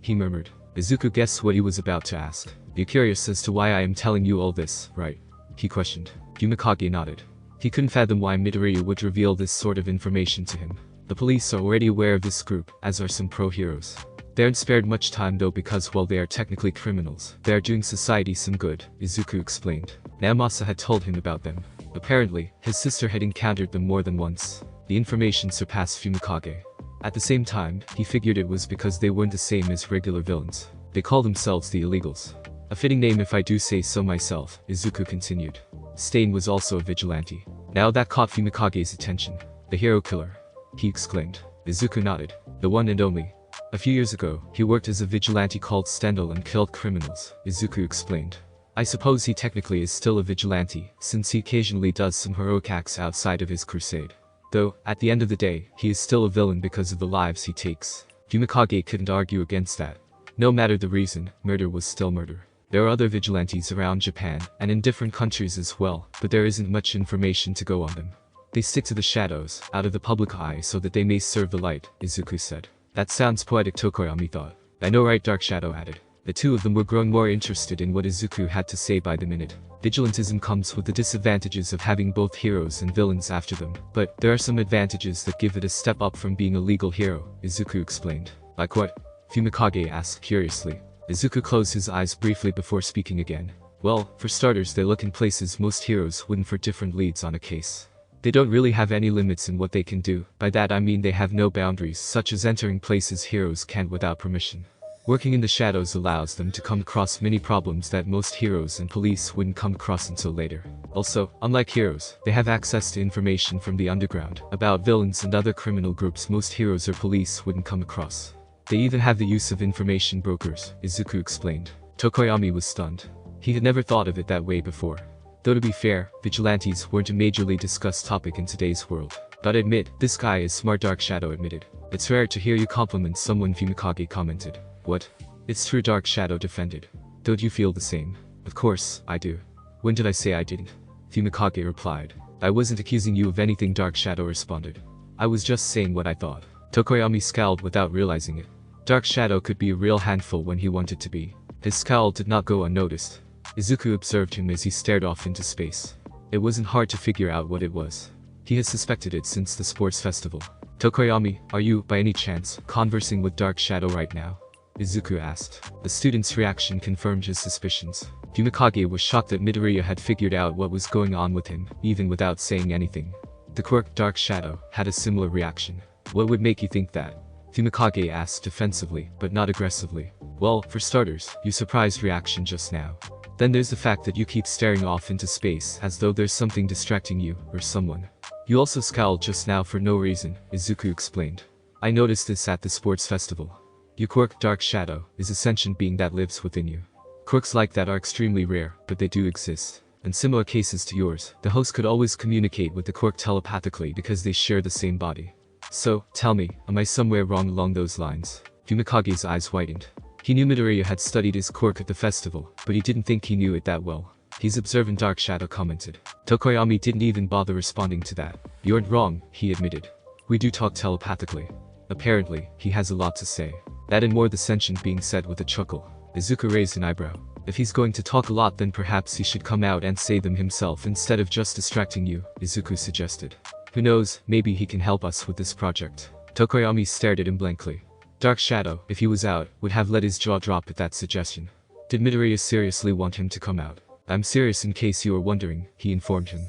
Speaker 1: He murmured. Izuku guessed what he was about to ask. You're curious as to why I am telling you all this, right? He questioned. Fumikage nodded. He couldn't fathom why Midoriya would reveal this sort of information to him. The police are already aware of this group, as are some pro-heroes. They aren't spared much time though because while they are technically criminals, they are doing society some good, Izuku explained. Naomasa had told him about them. Apparently, his sister had encountered them more than once. The information surpassed Fumikage. At the same time, he figured it was because they weren't the same as regular villains. They call themselves the Illegals. A fitting name if I do say so myself, Izuku continued. Stain was also a vigilante. Now that caught Fumikage's attention. The hero killer. He exclaimed. Izuku nodded. The one and only. A few years ago, he worked as a vigilante called Stendhal and killed criminals, Izuku explained. I suppose he technically is still a vigilante, since he occasionally does some heroic acts outside of his crusade. Though, at the end of the day, he is still a villain because of the lives he takes. Fumikage couldn't argue against that. No matter the reason, murder was still murder. There are other vigilantes around Japan, and in different countries as well, but there isn't much information to go on them. They stick to the shadows, out of the public eye so that they may serve the light, Izuku said. That sounds poetic, Tokoyami thought. I know, right? Dark Shadow added. The 2 of them were growing more interested in what Izuku had to say by the minute. Vigilantism comes with the disadvantages of having both heroes and villains after them, but there are some advantages that give it a step up from being a legal hero, Izuku explained. Like what? Fumikage asked curiously. Izuku closed his eyes briefly before speaking again. Well, for starters, they look in places most heroes wouldn't for different leads on a case. They don't really have any limits in what they can do. By that I mean they have no boundaries, such as entering places heroes can't without permission. Working in the shadows allows them to come across many problems that most heroes and police wouldn't come across until later. Also, unlike heroes, they have access to information from the underground about villains and other criminal groups most heroes or police wouldn't come across. They even have the use of information brokers, Izuku explained. Tokoyami was stunned. He had never thought of it that way before. Though to be fair, vigilantes weren't a majorly discussed topic in today's world. But admit, this guy is smart, Dark Shadow admitted. It's rare to hear you compliment someone, Fumikage commented. What? It's true, Dark Shadow defended. Don't you feel the same? Of course, I do. When did I say I didn't? Fumikage replied. I wasn't accusing you of anything, Dark Shadow responded. I was just saying what I thought. Tokoyami scowled without realizing it. Dark Shadow could be a real handful when he wanted to be. His scowl did not go unnoticed. Izuku observed him as he stared off into space. It wasn't hard to figure out what it was. He had suspected it since the sports festival. Tokoyami, are you, by any chance, conversing with Dark Shadow right now? Izuku asked. The student's reaction confirmed his suspicions. Fumikage was shocked that Midoriya had figured out what was going on with him, even without saying anything. The Quirk, Dark Shadow, had a similar reaction. What would make you think that? Fumikage asked defensively, but not aggressively. Well, for starters, your surprised reaction just now. Then there's the fact that you keep staring off into space as though there's something distracting you, or someone. You also scowled just now for no reason, Izuku explained. I noticed this at the sports festival. Your quirk, Dark Shadow, is a sentient being that lives within you. Quirks like that are extremely rare, but they do exist. In similar cases to yours, the host could always communicate with the quirk telepathically because they share the same body. So, tell me, am I somewhere wrong along those lines? Fumikage's eyes widened. He knew Midoriya had studied his quirk at the festival, but he didn't think he knew it that well. He's observant, Dark Shadow commented. Tokoyami didn't even bother responding to that. You aren't wrong, he admitted. We do talk telepathically. Apparently, he has a lot to say. That and more, the sentient being said with a chuckle. Izuku raised an eyebrow. If he's going to talk a lot, then perhaps he should come out and say them himself instead of just distracting you, Izuku suggested. Who knows, maybe he can help us with this project. Tokoyami stared at him blankly. Dark Shadow, if he was out, would have let his jaw drop at that suggestion. Did Midoriya seriously want him to come out? I'm serious in case you are wondering, he informed him.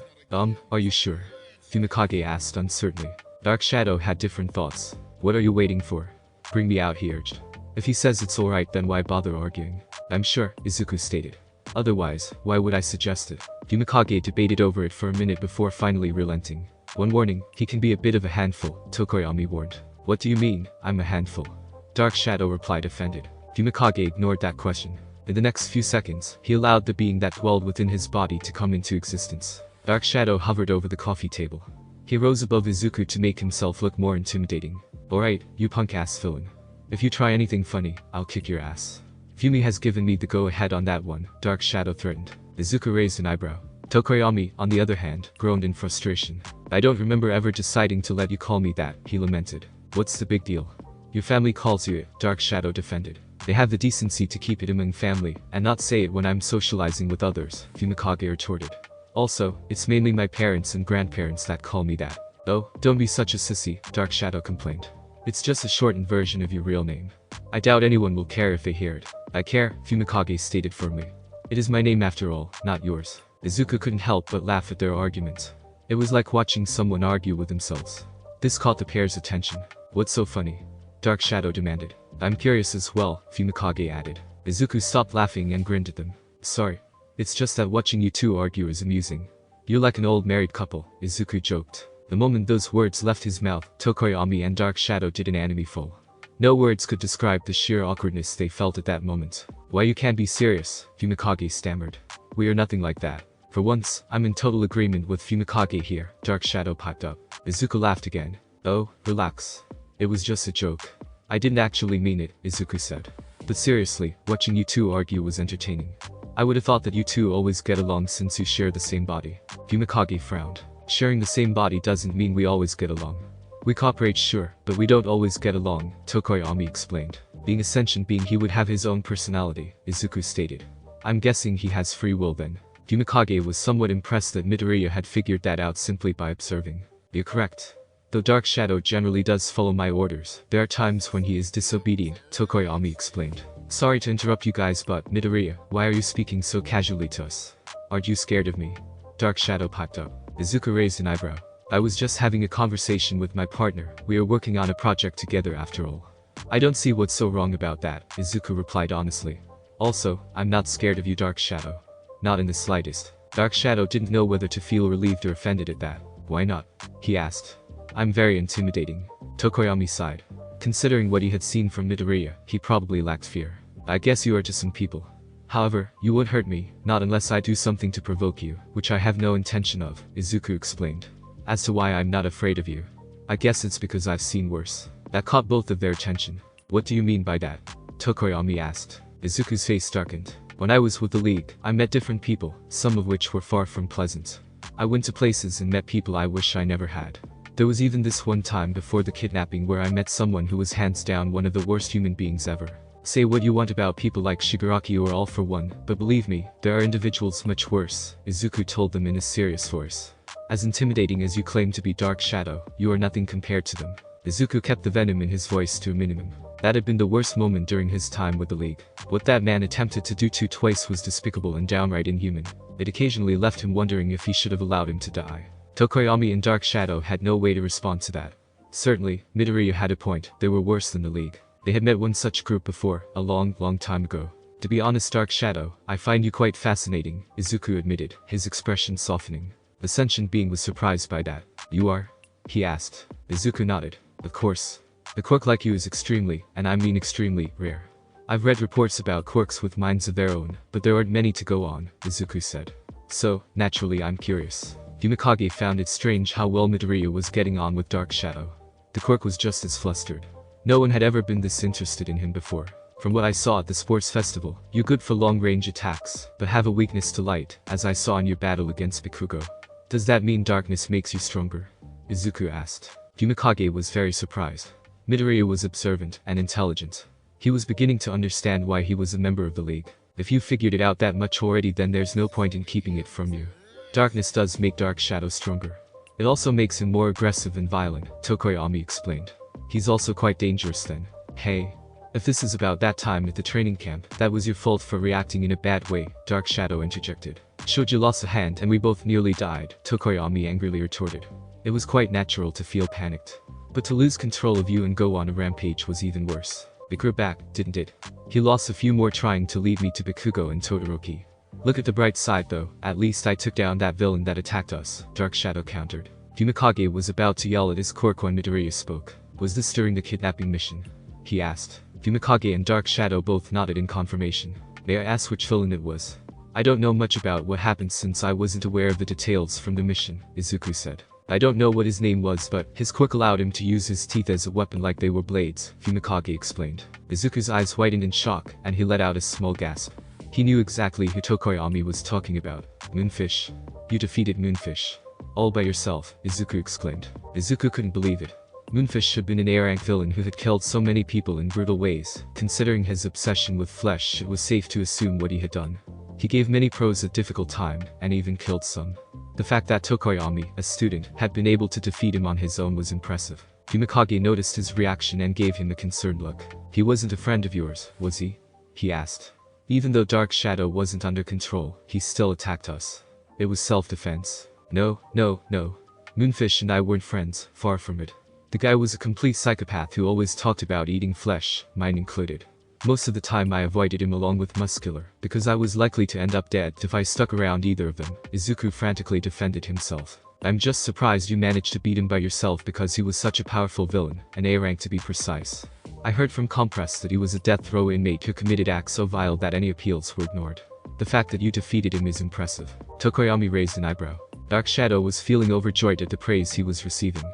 Speaker 1: Are you sure? Fumikage asked uncertainly. Dark Shadow had different thoughts. What are you waiting for? Bring me out, he urged. If he says it's alright, then why bother arguing? I'm sure, Izuku stated. Otherwise, why would I suggest it? Fumikage debated over it for a minute before finally relenting. One warning, he can be a bit of a handful, Tokoyami warned. What do you mean, I'm a handful? Dark Shadow replied offended. Fumikage ignored that question. In the next few seconds, he allowed the being that dwelled within his body to come into existence. Dark Shadow hovered over the coffee table. He rose above Izuku to make himself look more intimidating. Alright, you punk-ass villain. If you try anything funny, I'll kick your ass. Fumi has given me the go-ahead on that one, Dark Shadow threatened. Izuku raised an eyebrow. Tokoyami, on the other hand, groaned in frustration. I don't remember ever deciding to let you call me that, he lamented. What's the big deal? Your family calls you it, Dark Shadow defended. They have the decency to keep it among family, and not say it when I'm socializing with others, Fumikage retorted. Also, it's mainly my parents and grandparents that call me that. Oh, don't be such a sissy, Dark Shadow complained. It's just a shortened version of your real name. I doubt anyone will care if they hear it. I care, Fumikage stated firmly. It is my name after all, not yours. Izuku couldn't help but laugh at their argument. It was like watching someone argue with themselves. This caught the pair's attention. What's so funny? Dark Shadow demanded. I'm curious as well, Fumikage added. Izuku stopped laughing and grinned at them. Sorry. It's just that watching you two argue is amusing. You're like an old married couple, Izuku joked. The moment those words left his mouth, Tokoyami and Dark Shadow did an anime fall. No words could describe the sheer awkwardness they felt at that moment. Why you can't be serious, Fumikage stammered. We are nothing like that. For once, I'm in total agreement with Fumikage here, Dark Shadow piped up. Izuku laughed again. Oh, relax. It was just a joke. I didn't actually mean it, Izuku said. But seriously, watching you two argue was entertaining. I would have thought that you two always get along since you share the same body. Fumikage frowned. Sharing the same body doesn't mean we always get along. We cooperate sure, but we don't always get along, Tokoyami explained. Being a sentient being, he would have his own personality, Izuku stated. I'm guessing he has free will then. Fumikage was somewhat impressed that Midoriya had figured that out simply by observing. You're correct. Though Dark Shadow generally does follow my orders, there are times when he is disobedient, Tokoyami explained. Sorry to interrupt you guys, but Midoriya, why are you speaking so casually to us? Aren't you scared of me? Dark Shadow piped up. Izuku raised an eyebrow. I was just having a conversation with my partner. We are working on a project together after all. I don't see what's so wrong about that, Izuku replied honestly. Also, I'm not scared of you, Dark Shadow. Not in the slightest. Dark Shadow didn't know whether to feel relieved or offended at that. Why not? He asked. I'm very intimidating. Tokoyami sighed. Considering what he had seen from Midoriya, he probably lacked fear. I guess you are to some people. However, you won't hurt me, not unless I do something to provoke you, which I have no intention of, Izuku explained. As to why I'm not afraid of you, I guess it's because I've seen worse. That caught both of their attention. What do you mean by that? Tokoyami asked. Izuku's face darkened. When I was with the League, I met different people, some of which were far from pleasant. I went to places and met people I wish I never had. There was even this one time before the kidnapping where I met someone who was hands down one of the worst human beings ever. Say what you want about people like Shigaraki or All for One, but believe me, there are individuals much worse, Izuku told them in a serious voice. As intimidating as you claim to be, Dark Shadow, you are nothing compared to them. Izuku kept the venom in his voice to a minimum. That had been the worst moment during his time with the League. What that man attempted to do twice was despicable and downright inhuman. It occasionally left him wondering if he should have allowed him to die. Tokoyami and Dark Shadow had no way to respond to that. Certainly, Midoriya had a point, they were worse than the League. They had met one such group before, a long time ago. To be honest, Dark Shadow, I find you quite fascinating, Izuku admitted, his expression softening. The sentient being was surprised by that. You are? He asked. Izuku nodded. Of course. A quirk like you is extremely, and I mean extremely, rare. I've read reports about quirks with minds of their own, but there aren't many to go on, Izuku said. So, naturally I'm curious. Fumikage found it strange how well Midoriya was getting on with Dark Shadow. The quirk was just as flustered. No one had ever been this interested in him before. From what I saw at the sports festival, you're good for long-range attacks, but have a weakness to light, as I saw in your battle against Bikugo. Does that mean darkness makes you stronger? Izuku asked. Fumikage was very surprised. Midoriya was observant and intelligent. He was beginning to understand why he was a member of the League. If you figured it out that much already, then there's no point in keeping it from you. Darkness does make Dark Shadow stronger. It also makes him more aggressive and violent, Tokoyami explained. He's also quite dangerous then. Hey. If this is about that time at the training camp, that was your fault for reacting in a bad way, Dark Shadow interjected. Shoji lost a hand and we both nearly died, Tokoyami angrily retorted. It was quite natural to feel panicked. But to lose control of you and go on a rampage was even worse. It grew back, didn't it? He lost a few more trying to lead me to Bakugo and Todoroki. Look at the bright side though, at least I took down that villain that attacked us, Dark Shadow countered. Fumikage was about to yell at his Quirk when Midoriya spoke. Was this during the kidnapping mission? He asked. Fumikage and Dark Shadow both nodded in confirmation. May I ask which villain it was? I don't know much about what happened since I wasn't aware of the details from the mission, Izuku said. I don't know what his name was, but his Quirk allowed him to use his teeth as a weapon like they were blades, Fumikage explained. Izuku's eyes whitened in shock, and he let out a small gasp. He knew exactly who Tokoyami was talking about. Moonfish. You defeated Moonfish. All by yourself, Izuku exclaimed. Izuku couldn't believe it. Moonfish had been an A-rank villain who had killed so many people in brutal ways. Considering his obsession with flesh, it was safe to assume what he had done. He gave many pros a difficult time, and even killed some. The fact that Tokoyami, a student, had been able to defeat him on his own was impressive. Fumikage noticed his reaction and gave him a concerned look. He wasn't a friend of yours, was he? He asked. Even though Dark Shadow wasn't under control, he still attacked us. It was self-defense. No. Moonfish and I weren't friends, far from it. The guy was a complete psychopath who always talked about eating flesh, mine included. Most of the time I avoided him along with Muscular, because I was likely to end up dead if I stuck around either of them, Izuku frantically defended himself. I'm just surprised you managed to beat him by yourself because he was such a powerful villain, an A-rank to be precise. I heard from Compress that he was a death row inmate who committed acts so vile that any appeals were ignored. The fact that you defeated him is impressive. Tokoyami raised an eyebrow. Dark Shadow was feeling overjoyed at the praise he was receiving.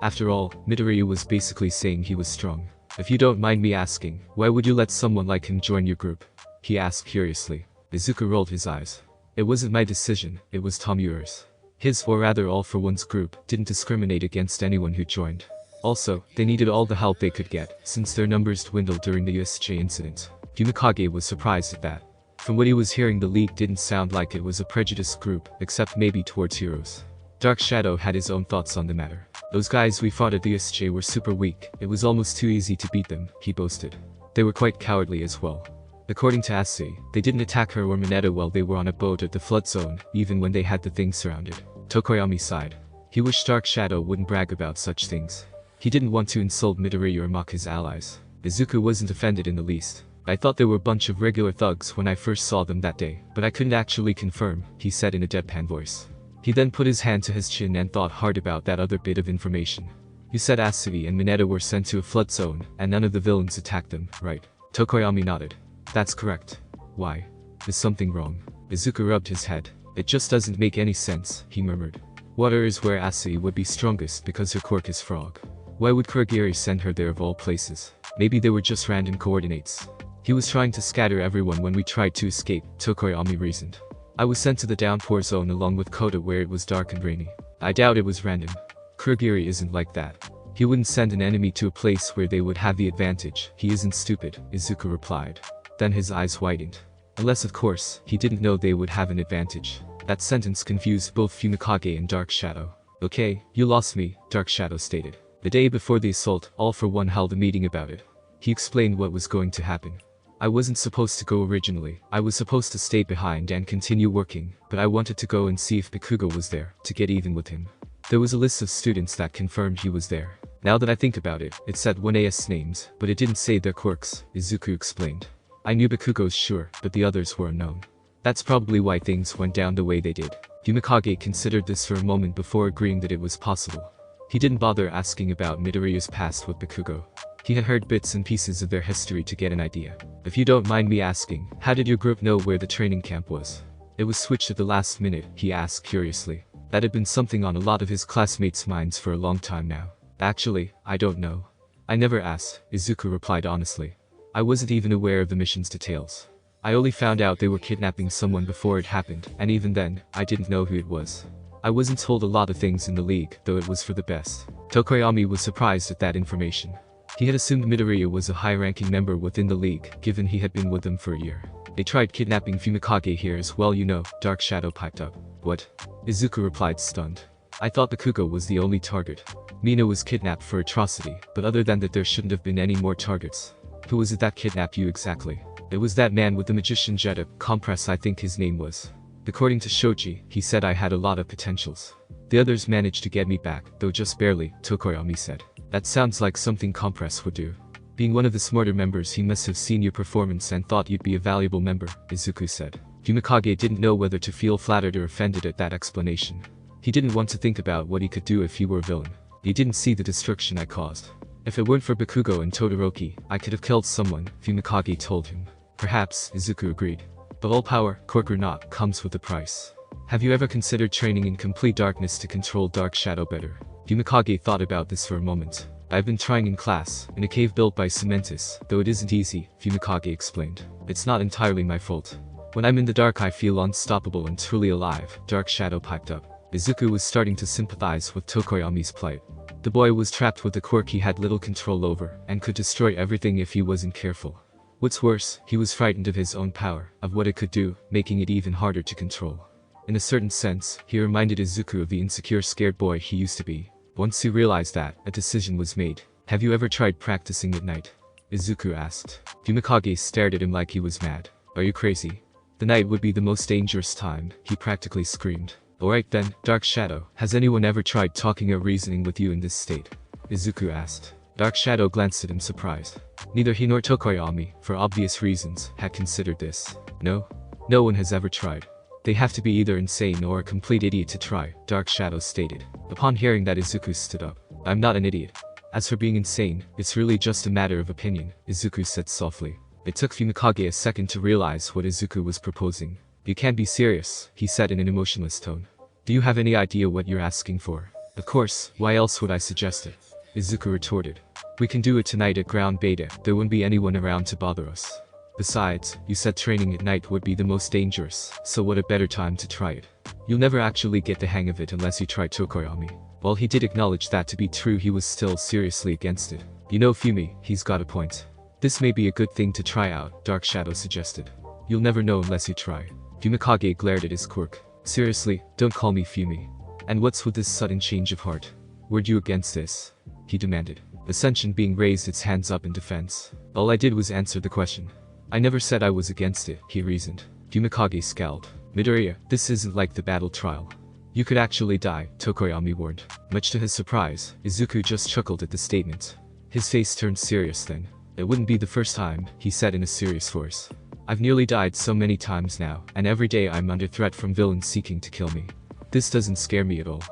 Speaker 1: After all, Midoriya was basically saying he was strong. If you don't mind me asking, why would you let someone like him join your group? He asked curiously. Izuku rolled his eyes. It wasn't my decision, it was Tomuro's. His, or rather All for One's group, didn't discriminate against anyone who joined. Also, they needed all the help they could get, since their numbers dwindled during the USJ incident. Fumikage was surprised at that. From what he was hearing, the League didn't sound like it was a prejudiced group, except maybe towards heroes. Dark Shadow had his own thoughts on the matter. Those guys we fought at the USJ were super weak, it was almost too easy to beat them, he boasted. They were quite cowardly as well. According to Asui, they didn't attack her or Mineta while they were on a boat at the flood zone, even when they had the thing surrounded. Tokoyami sighed. He wished Dark Shadow wouldn't brag about such things. He didn't want to insult Midoriya or mock his allies. Izuku wasn't offended in the least. I thought they were a bunch of regular thugs when I first saw them that day, but I couldn't actually confirm, he said in a deadpan voice. He then put his hand to his chin and thought hard about that other bit of information. You said Asui and Mineta were sent to a flood zone, and none of the villains attacked them, right? Tokoyami nodded. That's correct. Why? Is something wrong? Izuku rubbed his head. It just doesn't make any sense, he murmured. Water is where Asui would be strongest because her quirk is frog. Why would Kurogiri send her there of all places? Maybe they were just random coordinates. He was trying to scatter everyone when we tried to escape, Tokoyami reasoned. I was sent to the downpour zone along with Kota where it was dark and rainy. I doubt it was random. Kurogiri isn't like that. He wouldn't send an enemy to a place where they would have the advantage. He isn't stupid, Izuku replied. Then his eyes widened. Unless of course, he didn't know they would have an advantage. That sentence confused both Fumikage and Dark Shadow. Okay, you lost me, Dark Shadow stated. The day before the assault, All for One held a meeting about it. He explained what was going to happen. I wasn't supposed to go originally, I was supposed to stay behind and continue working, but I wanted to go and see if Bakugo was there, to get even with him. There was a list of students that confirmed he was there. Now that I think about it, it said 1AS names, but it didn't say their quirks, Izuku explained. I knew Bakugo's sure, but the others were unknown. That's probably why things went down the way they did. Fumikage considered this for a moment before agreeing that it was possible. He didn't bother asking about Midoriya's past with Bakugo. He had heard bits and pieces of their history to get an idea. If you don't mind me asking, how did your group know where the training camp was? It was switched at the last minute, he asked curiously. That had been something on a lot of his classmates' minds for a long time now. Actually, I don't know. I never asked, Izuku replied honestly. I wasn't even aware of the mission's details. I only found out they were kidnapping someone before it happened, and even then, I didn't know who it was. I wasn't told a lot of things in the League, though it was for the best. Tokoyami was surprised at that information. He had assumed Midoriya was a high-ranking member within the league, given he had been with them for a year. They tried kidnapping Fumikage here as well, you know, Dark Shadow piped up. What? Izuku replied stunned. I thought Bakugo was the only target. Mina was kidnapped for atrocity, but other than that there shouldn't have been any more targets. Who was it that kidnapped you exactly? It was that man with the magician jet compress, I think his name was. According to Shoji, he said I had a lot of potentials. The others managed to get me back, though just barely, Tokoyami said. That sounds like something Compress would do. Being one of the smarter members, he must have seen your performance and thought you'd be a valuable member, Izuku said. Fumikage didn't know whether to feel flattered or offended at that explanation. He didn't want to think about what he could do if he were a villain. He didn't see the destruction I caused. If it weren't for Bakugo and Todoroki, I could have killed someone, Fumikage told him. Perhaps, Izuku agreed. But all power, Quirk or not, comes with a price. Have you ever considered training in complete darkness to control Dark Shadow better? Fumikage thought about this for a moment. I've been trying in class, in a cave built by Cementus, though it isn't easy, Fumikage explained. It's not entirely my fault. When I'm in the dark I feel unstoppable and truly alive, Dark Shadow piped up. Izuku was starting to sympathize with Tokoyami's plight. The boy was trapped with a quirk he had little control over, and could destroy everything if he wasn't careful. What's worse, he was frightened of his own power, of what it could do, making it even harder to control. In a certain sense, he reminded Izuku of the insecure scared boy he used to be. Once he realized that, a decision was made. Have you ever tried practicing at night? Izuku asked. Fumikage stared at him like he was mad. Are you crazy? The night would be the most dangerous time, he practically screamed. Alright then, Dark Shadow, has anyone ever tried talking or reasoning with you in this state? Izuku asked. Dark Shadow glanced at him surprised. Neither he nor Tokoyami, for obvious reasons, had considered this. No? No one has ever tried. They have to be either insane or a complete idiot to try, Dark Shadow stated. Upon hearing that, Izuku stood up. I'm not an idiot. As for being insane, it's really just a matter of opinion, Izuku said softly. It took Fumikage a second to realize what Izuku was proposing. You can't be serious, he said in an emotionless tone. Do you have any idea what you're asking for? Of course, why else would I suggest it? Izuku retorted. We can do it tonight at ground beta, there won't be anyone around to bother us. Besides, you said training at night would be the most dangerous, so what a better time to try it. You'll never actually get the hang of it unless you try Tokoyami. While he did acknowledge that to be true, he was still seriously against it. You know Fumi, he's got a point. This may be a good thing to try out, Dark Shadow suggested. You'll never know unless you try. Fumikage glared at his quirk. Seriously, don't call me Fumi. And what's with this sudden change of heart? Weren't you against this? He demanded. Ascension being raised its hands up in defense. All I did was answer the question. I never said I was against it, he reasoned. Fumikage scowled. Midoriya, this isn't like the battle trial. You could actually die, Tokoyami warned. Much to his surprise, Izuku just chuckled at the statement. His face turned serious then. It wouldn't be the first time, he said in a serious voice. I've nearly died so many times now, and every day I'm under threat from villains seeking to kill me. This doesn't scare me at all.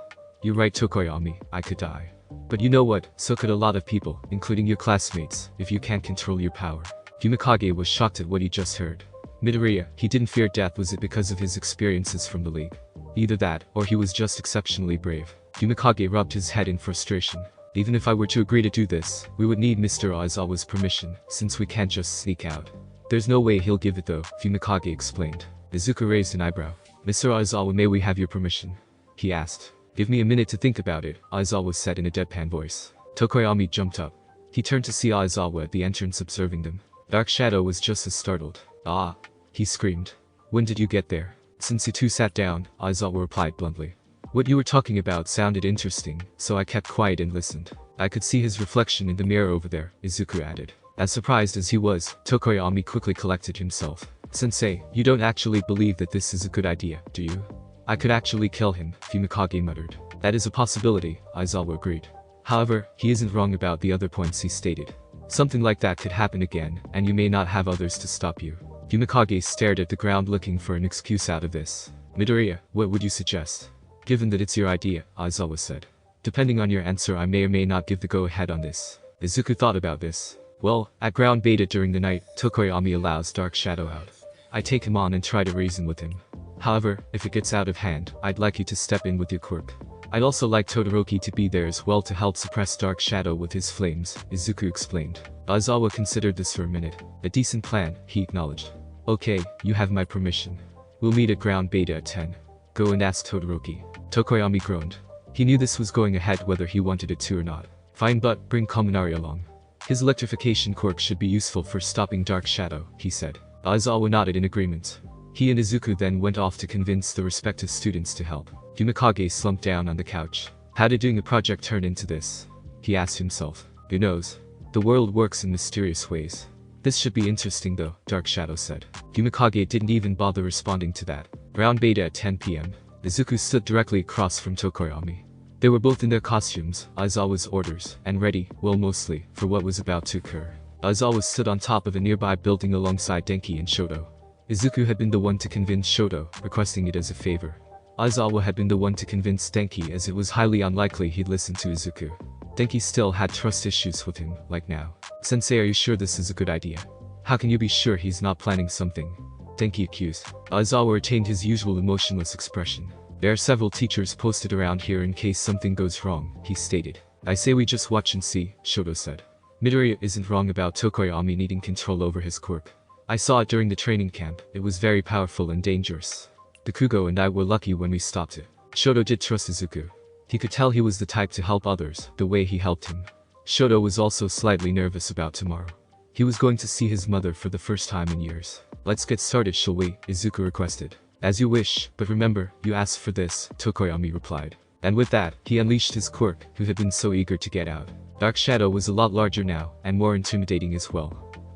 Speaker 1: You're right, Tokoyami, I could die. But you know what, so could a lot of people, including your classmates, if you can't control your power. Fumikage was shocked at what he just heard. Midoriya, he didn't fear death. Was it because of his experiences from the league? Either that, or he was just exceptionally brave. Fumikage rubbed his head in frustration. Even if I were to agree to do this, we would need Mr. Aizawa's permission, since we can't just sneak out. There's no way he'll give it though, Fumikage explained. Izuku raised an eyebrow. Mr. Aizawa, may we have your permission? He asked. Give me a minute to think about it, Aizawa said in a deadpan voice. Tokoyami jumped up. He turned to see Aizawa at the entrance observing them. Dark Shadow was just as startled. Ah! He screamed. When did you get there? Since you two sat down, Aizawa replied bluntly. What you were talking about sounded interesting, so I kept quiet and listened. I could see his reflection in the mirror over there, Izuku added. As surprised as he was, Tokoyami quickly collected himself. Sensei, you don't actually believe that this is a good idea, do you? I could actually kill him, Fumikage muttered. That is a possibility, Aizawa agreed. However, he isn't wrong about the other points he stated. Something like that could happen again, and you may not have others to stop you. Fumikage stared at the ground looking for an excuse out of this. Midoriya, what would you suggest? Given that it's your idea, Aizawa said. Depending on your answer, I may or may not give the go-ahead on this. Izuku thought about this. Well, at ground beta during the night, Tokoyami allows Dark Shadow out. I take him on and try to reason with him. However, if it gets out of hand, I'd like you to step in with your quirk. I'd also like Todoroki to be there as well to help suppress Dark Shadow with his flames, Izuku explained. Aizawa considered this for a minute. A decent plan, he acknowledged. Okay, you have my permission. We'll meet at ground beta at 10. Go and ask Todoroki. Tokoyami groaned. He knew this was going ahead whether he wanted it to or not. Fine, but bring Kaminari along. His electrification quirk should be useful for stopping Dark Shadow, he said. Aizawa nodded in agreement. He and Izuku then went off to convince the respective students to help. Fumikage slumped down on the couch. How did doing a project turn into this? He asked himself. Who knows? The world works in mysterious ways. This should be interesting though, Dark Shadow said. Fumikage didn't even bother responding to that. Round beta at 10 p.m. Izuku stood directly across from Tokoyami. They were both in their costumes, Aizawa's orders, and ready, well mostly, for what was about to occur. Aizawa stood on top of a nearby building alongside Denki and Shoto. Izuku had been the one to convince Shoto, requesting it as a favor. Aizawa had been the one to convince Denki as it was highly unlikely he'd listen to Izuku. Denki still had trust issues with him, like now. Sensei, are you sure this is a good idea? How can you be sure he's not planning something? Denki accused. Aizawa retained his usual emotionless expression. There are several teachers posted around here in case something goes wrong, he stated. I say we just watch and see, Shoto said. Midoriya isn't wrong about Tokoyami needing control over his quirk. I saw it during the training camp, it was very powerful and dangerous. Deku and I were lucky when we stopped it. Shoto did trust Izuku. He could tell he was the type to help others, the way he helped him. Shoto was also slightly nervous about tomorrow. He was going to see his mother for the first time in years. Let's get started, shall we? Izuku requested. As you wish, but remember, you asked for this, Tokoyami replied. And with that, he unleashed his quirk, who had been so eager to get out. Dark Shadow was a lot larger now, and more intimidating as well.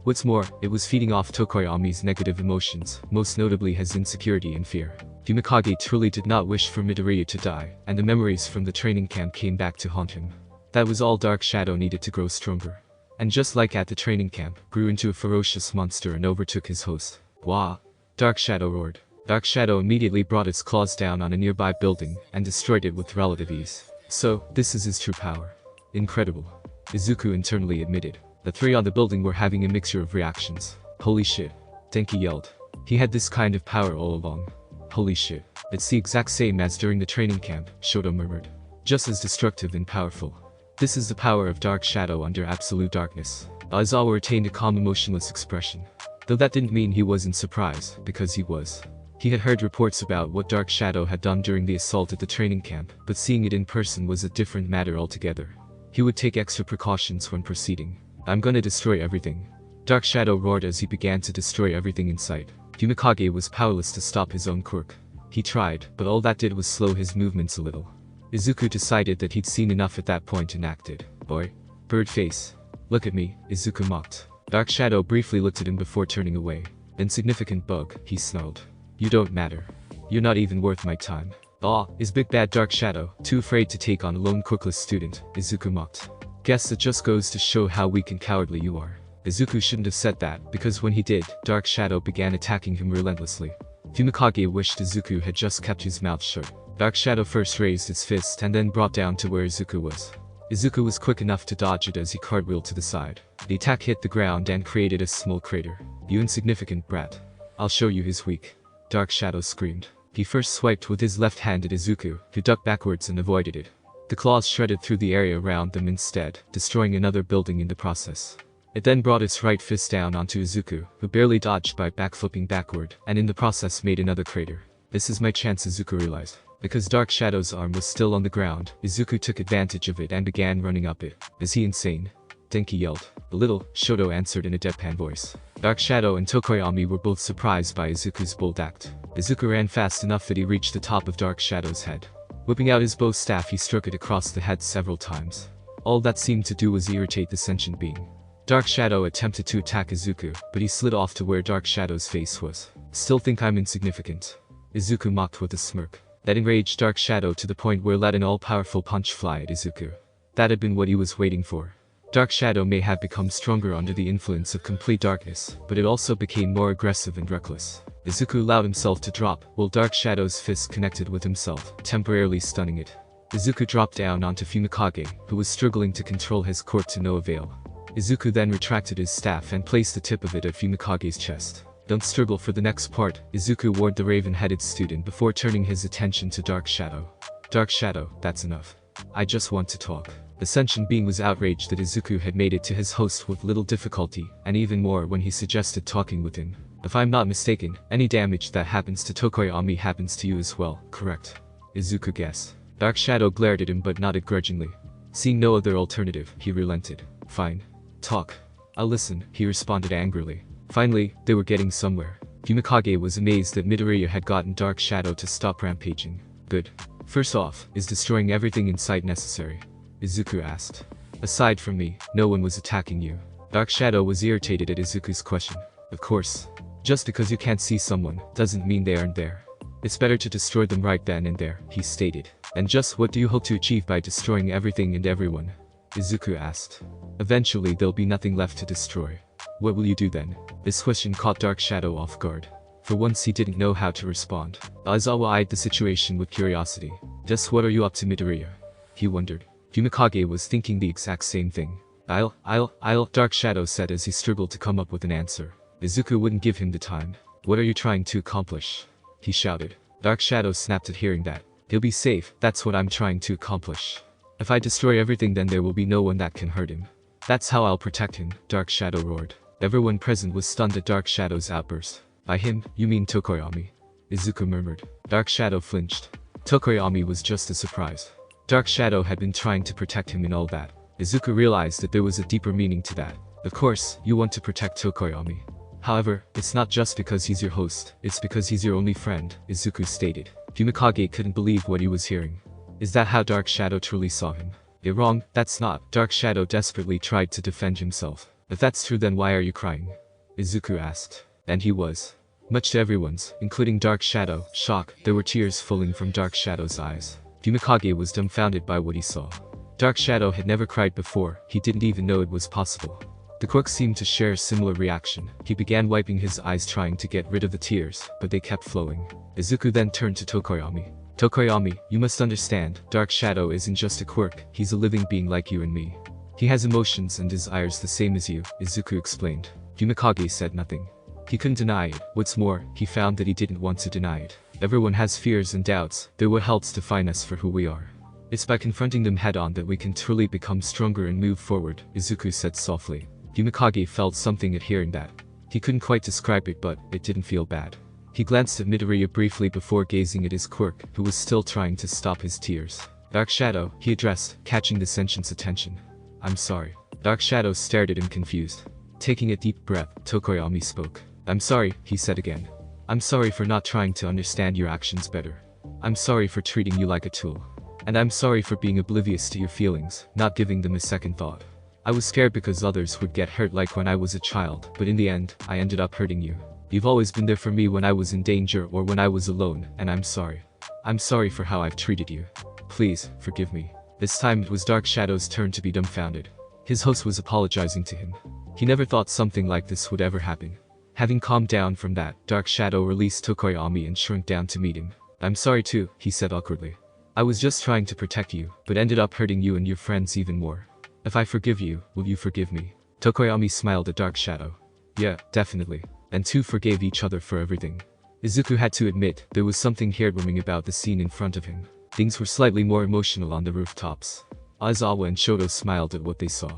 Speaker 1: What's more, it was feeding off Tokoyami's negative emotions, most notably his insecurity and fear. Fumikage truly did not wish for Midoriya to die, and the memories from the training camp came back to haunt him. That was all Dark Shadow needed to grow stronger. And just like at the training camp, grew into a ferocious monster and overtook his host. Wah! Dark Shadow roared. Dark Shadow immediately brought its claws down on a nearby building and destroyed it with relative ease. So, this is his true power. Incredible. Izuku internally admitted. The three on the building were having a mixture of reactions. Holy shit. Denki yelled. He had this kind of power all along. Holy shit. It's the exact same as during the training camp, Shoto murmured. Just as destructive and powerful. This is the power of Dark Shadow under absolute darkness. Aizawa retained a calm emotionless expression. Though that didn't mean he wasn't surprised, because he was. He had heard reports about what Dark Shadow had done during the assault at the training camp, but seeing it in person was a different matter altogether. He would take extra precautions when proceeding. I'm gonna destroy everything. Dark Shadow roared as he began to destroy everything in sight. Fumikage was powerless to stop his own quirk. He tried, but all that did was slow his movements a little. Izuku decided that he'd seen enough at that point and acted. Boy. Bird face. Look at me, Izuku mocked. Dark Shadow briefly looked at him before turning away. Insignificant bug, he snarled. You don't matter. You're not even worth my time. Ah, is big bad Dark Shadow, too afraid to take on a lone quirkless student, Izuku mocked. Guess that just goes to show how weak and cowardly you are. Izuku shouldn't have said that, because when he did, Dark Shadow began attacking him relentlessly. Fumikage wished Izuku had just kept his mouth shut. Dark Shadow first raised its fist and then brought down to where Izuku was. Izuku was quick enough to dodge it as he cartwheeled to the side. The attack hit the ground and created a small crater. You insignificant brat. I'll show you who's weak. Dark Shadow screamed. He first swiped with his left hand at Izuku, who ducked backwards and avoided it. The claws shredded through the area around them instead, destroying another building in the process. It then brought its right fist down onto Izuku, who barely dodged by backflipping backward, and in the process made another crater. This is my chance, Izuku realized. Because Dark Shadow's arm was still on the ground, Izuku took advantage of it and began running up it. Is he insane? Denki yelled. A little, Shoto answered in a deadpan voice. Dark Shadow and Tokoyami were both surprised by Izuku's bold act. Izuku ran fast enough that he reached the top of Dark Shadow's head. Whipping out his bow staff, he struck it across the head several times. All that seemed to do was irritate the sentient being. Dark Shadow attempted to attack Izuku, but he slid off to where Dark Shadow's face was. Still think I'm insignificant? Izuku mocked with a smirk. That enraged Dark Shadow to the point where let an all-powerful punch fly at Izuku. That had been what he was waiting for. Dark Shadow may have become stronger under the influence of complete darkness, but it also became more aggressive and reckless. Izuku allowed himself to drop, while Dark Shadow's fist connected with himself, temporarily stunning it. Izuku dropped down onto Fumikage, who was struggling to control his quirk to no avail. Izuku then retracted his staff and placed the tip of it at Fumikage's chest. Don't struggle for the next part, Izuku warned the raven-headed student before turning his attention to Dark Shadow. Dark Shadow, that's enough. I just want to talk. The sentient being was outraged that Izuku had made it to his host with little difficulty, and even more when he suggested talking with him. If I'm not mistaken, any damage that happens to Tokoyami happens to you as well, correct? Izuku guessed. Dark Shadow glared at him but nodded grudgingly. Seeing no other alternative, he relented. Fine. Talk. I'll listen, he responded angrily. Finally, they were getting somewhere. Fumikage was amazed that Midoriya had gotten Dark Shadow to stop rampaging. Good. First off, is destroying everything in sight necessary? Izuku asked. Aside from me, no one was attacking you. Dark Shadow was irritated at Izuku's question. Of course. Just because you can't see someone, doesn't mean they aren't there. It's better to destroy them right then and there, he stated. And just what do you hope to achieve by destroying everything and everyone? Izuku asked. Eventually there'll be nothing left to destroy. What will you do then? This question caught Dark Shadow off guard. For once he didn't know how to respond. Aizawa eyed the situation with curiosity. Just what are you up to, Midoriya? He wondered. Fumikage was thinking the exact same thing. I'll, Dark Shadow said as he struggled to come up with an answer. Izuku wouldn't give him the time. What are you trying to accomplish? He shouted. Dark Shadow snapped at hearing that. He'll be safe, that's what I'm trying to accomplish. If I destroy everything then there will be no one that can hurt him. That's how I'll protect him, Dark Shadow roared. Everyone present was stunned at Dark Shadow's outburst. By him, you mean Tokoyami? Izuku murmured. Dark Shadow flinched. Tokoyami was just as surprised. Dark Shadow had been trying to protect him in all that. Izuku realized that there was a deeper meaning to that. Of course, you want to protect Tokoyami. However, it's not just because he's your host, it's because he's your only friend, Izuku stated. Fumikage couldn't believe what he was hearing. Is that how Dark Shadow truly saw him? You're wrong, that's not. Dark Shadow desperately tried to defend himself. If that's true then why are you crying? Izuku asked. And he was. Much to everyone's, including Dark Shadow, shock, there were tears falling from Dark Shadow's eyes. Fumikage was dumbfounded by what he saw. Dark Shadow had never cried before, he didn't even know it was possible. The Quirk seemed to share a similar reaction. He began wiping his eyes trying to get rid of the tears, but they kept flowing. Izuku then turned to Tokoyami. Tokoyami, you must understand, Dark Shadow isn't just a Quirk, he's a living being like you and me. He has emotions and desires the same as you, Izuku explained. Fumikage said nothing. He couldn't deny it. What's more, he found that he didn't want to deny it. Everyone has fears and doubts, they're what helps define us for who we are. It's by confronting them head-on that we can truly become stronger and move forward, Izuku said softly. Fumikage felt something at hearing that. He couldn't quite describe it but, it didn't feel bad. He glanced at Midoriya briefly before gazing at his Quirk, who was still trying to stop his tears. Dark Shadow, he addressed, catching the sentient's attention. I'm sorry. Dark Shadow stared at him confused. Taking a deep breath, Tokoyami spoke. I'm sorry, he said again. I'm sorry for not trying to understand your actions better. I'm sorry for treating you like a tool. And I'm sorry for being oblivious to your feelings, not giving them a second thought. I was scared because others would get hurt like when I was a child, but in the end, I ended up hurting you. You've always been there for me when I was in danger or when I was alone, and I'm sorry. I'm sorry for how I've treated you. Please, forgive me. This time it was Dark Shadow's turn to be dumbfounded. His host was apologizing to him. He never thought something like this would ever happen. Having calmed down from that, Dark Shadow released Tokoyami and shrunk down to meet him. I'm sorry too, he said awkwardly. I was just trying to protect you, but ended up hurting you and your friends even more. If I forgive you, will you forgive me? Tokoyami smiled at Dark Shadow. Yeah, definitely. And two forgave each other for everything. Izuku had to admit, there was something heartwarming about the scene in front of him. Things were slightly more emotional on the rooftops. Aizawa and Shoto smiled at what they saw.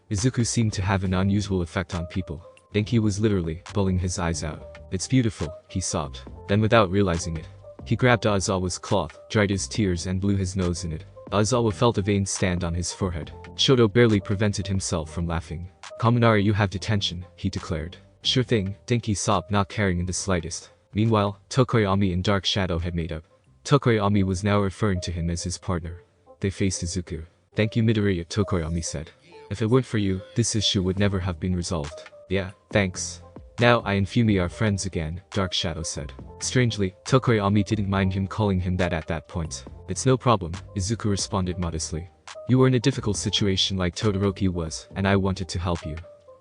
Speaker 1: Izuku seemed to have an unusual effect on people. Denki was literally bawling his eyes out. It's beautiful, he sobbed. Then without realizing it, he grabbed Aizawa's cloth, dried his tears and blew his nose in it. Aizawa felt a vein stand on his forehead. Shoto barely prevented himself from laughing. Kaminari, you have detention, he declared. Sure thing, Denki sobbed, not caring in the slightest. Meanwhile, Tokoyami and Dark Shadow had made up. Tokoyami was now referring to him as his partner. They faced Izuku. Thank you Midoriya, Tokoyami said. If it weren't for you, this issue would never have been resolved. Yeah, thanks. Now I and Fumi are friends again, Dark Shadow said. Strangely, Tokoyami didn't mind him calling him that at that point. It's no problem, Izuku responded modestly. You were in a difficult situation like Todoroki was, and I wanted to help you.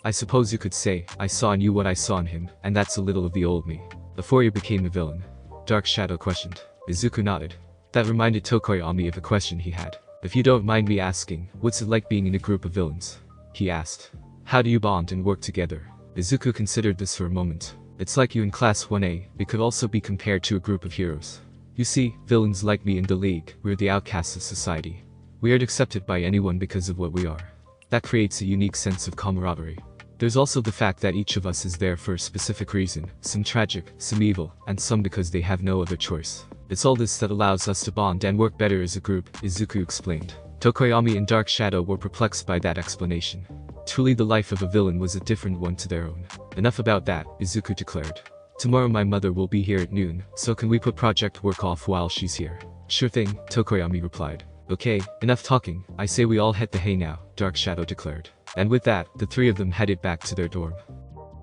Speaker 1: I suppose you could say, I saw in you what I saw in him, and that's a little of the old me. Before you became a villain. Dark Shadow questioned. Izuku nodded. That reminded Tokoyami of a question he had. If you don't mind me asking, what's it like being in a group of villains? He asked. How do you bond and work together? Izuku considered this for a moment. It's like you in Class 1A, it could also be compared to a group of heroes. You see, villains like me in the League, we're the outcasts of society. We aren't accepted by anyone because of what we are. That creates a unique sense of camaraderie. There's also the fact that each of us is there for a specific reason, some tragic, some evil, and some because they have no other choice. It's all this that allows us to bond and work better as a group, Izuku explained. Tokoyami and Dark Shadow were perplexed by that explanation. Truly the life of a villain was a different one to their own. Enough about that, Izuku declared. Tomorrow my mother will be here at noon, so can we put project work off while she's here? Sure thing, Tokoyami replied. Okay, enough talking, I say we all head the hay now, Dark Shadow declared. And with that, the three of them headed back to their dorm.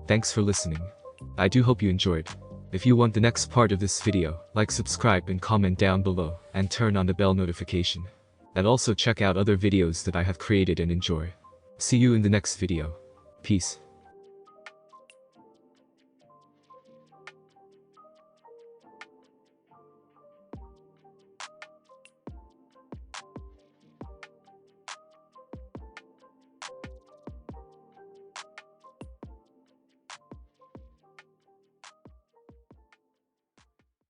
Speaker 1: Thanks for listening. I do hope you enjoyed. If you want the next part of this video, like, subscribe and comment down below, and turn on the bell notification. And also check out other videos that I have created and enjoy. See you in the next video. Peace.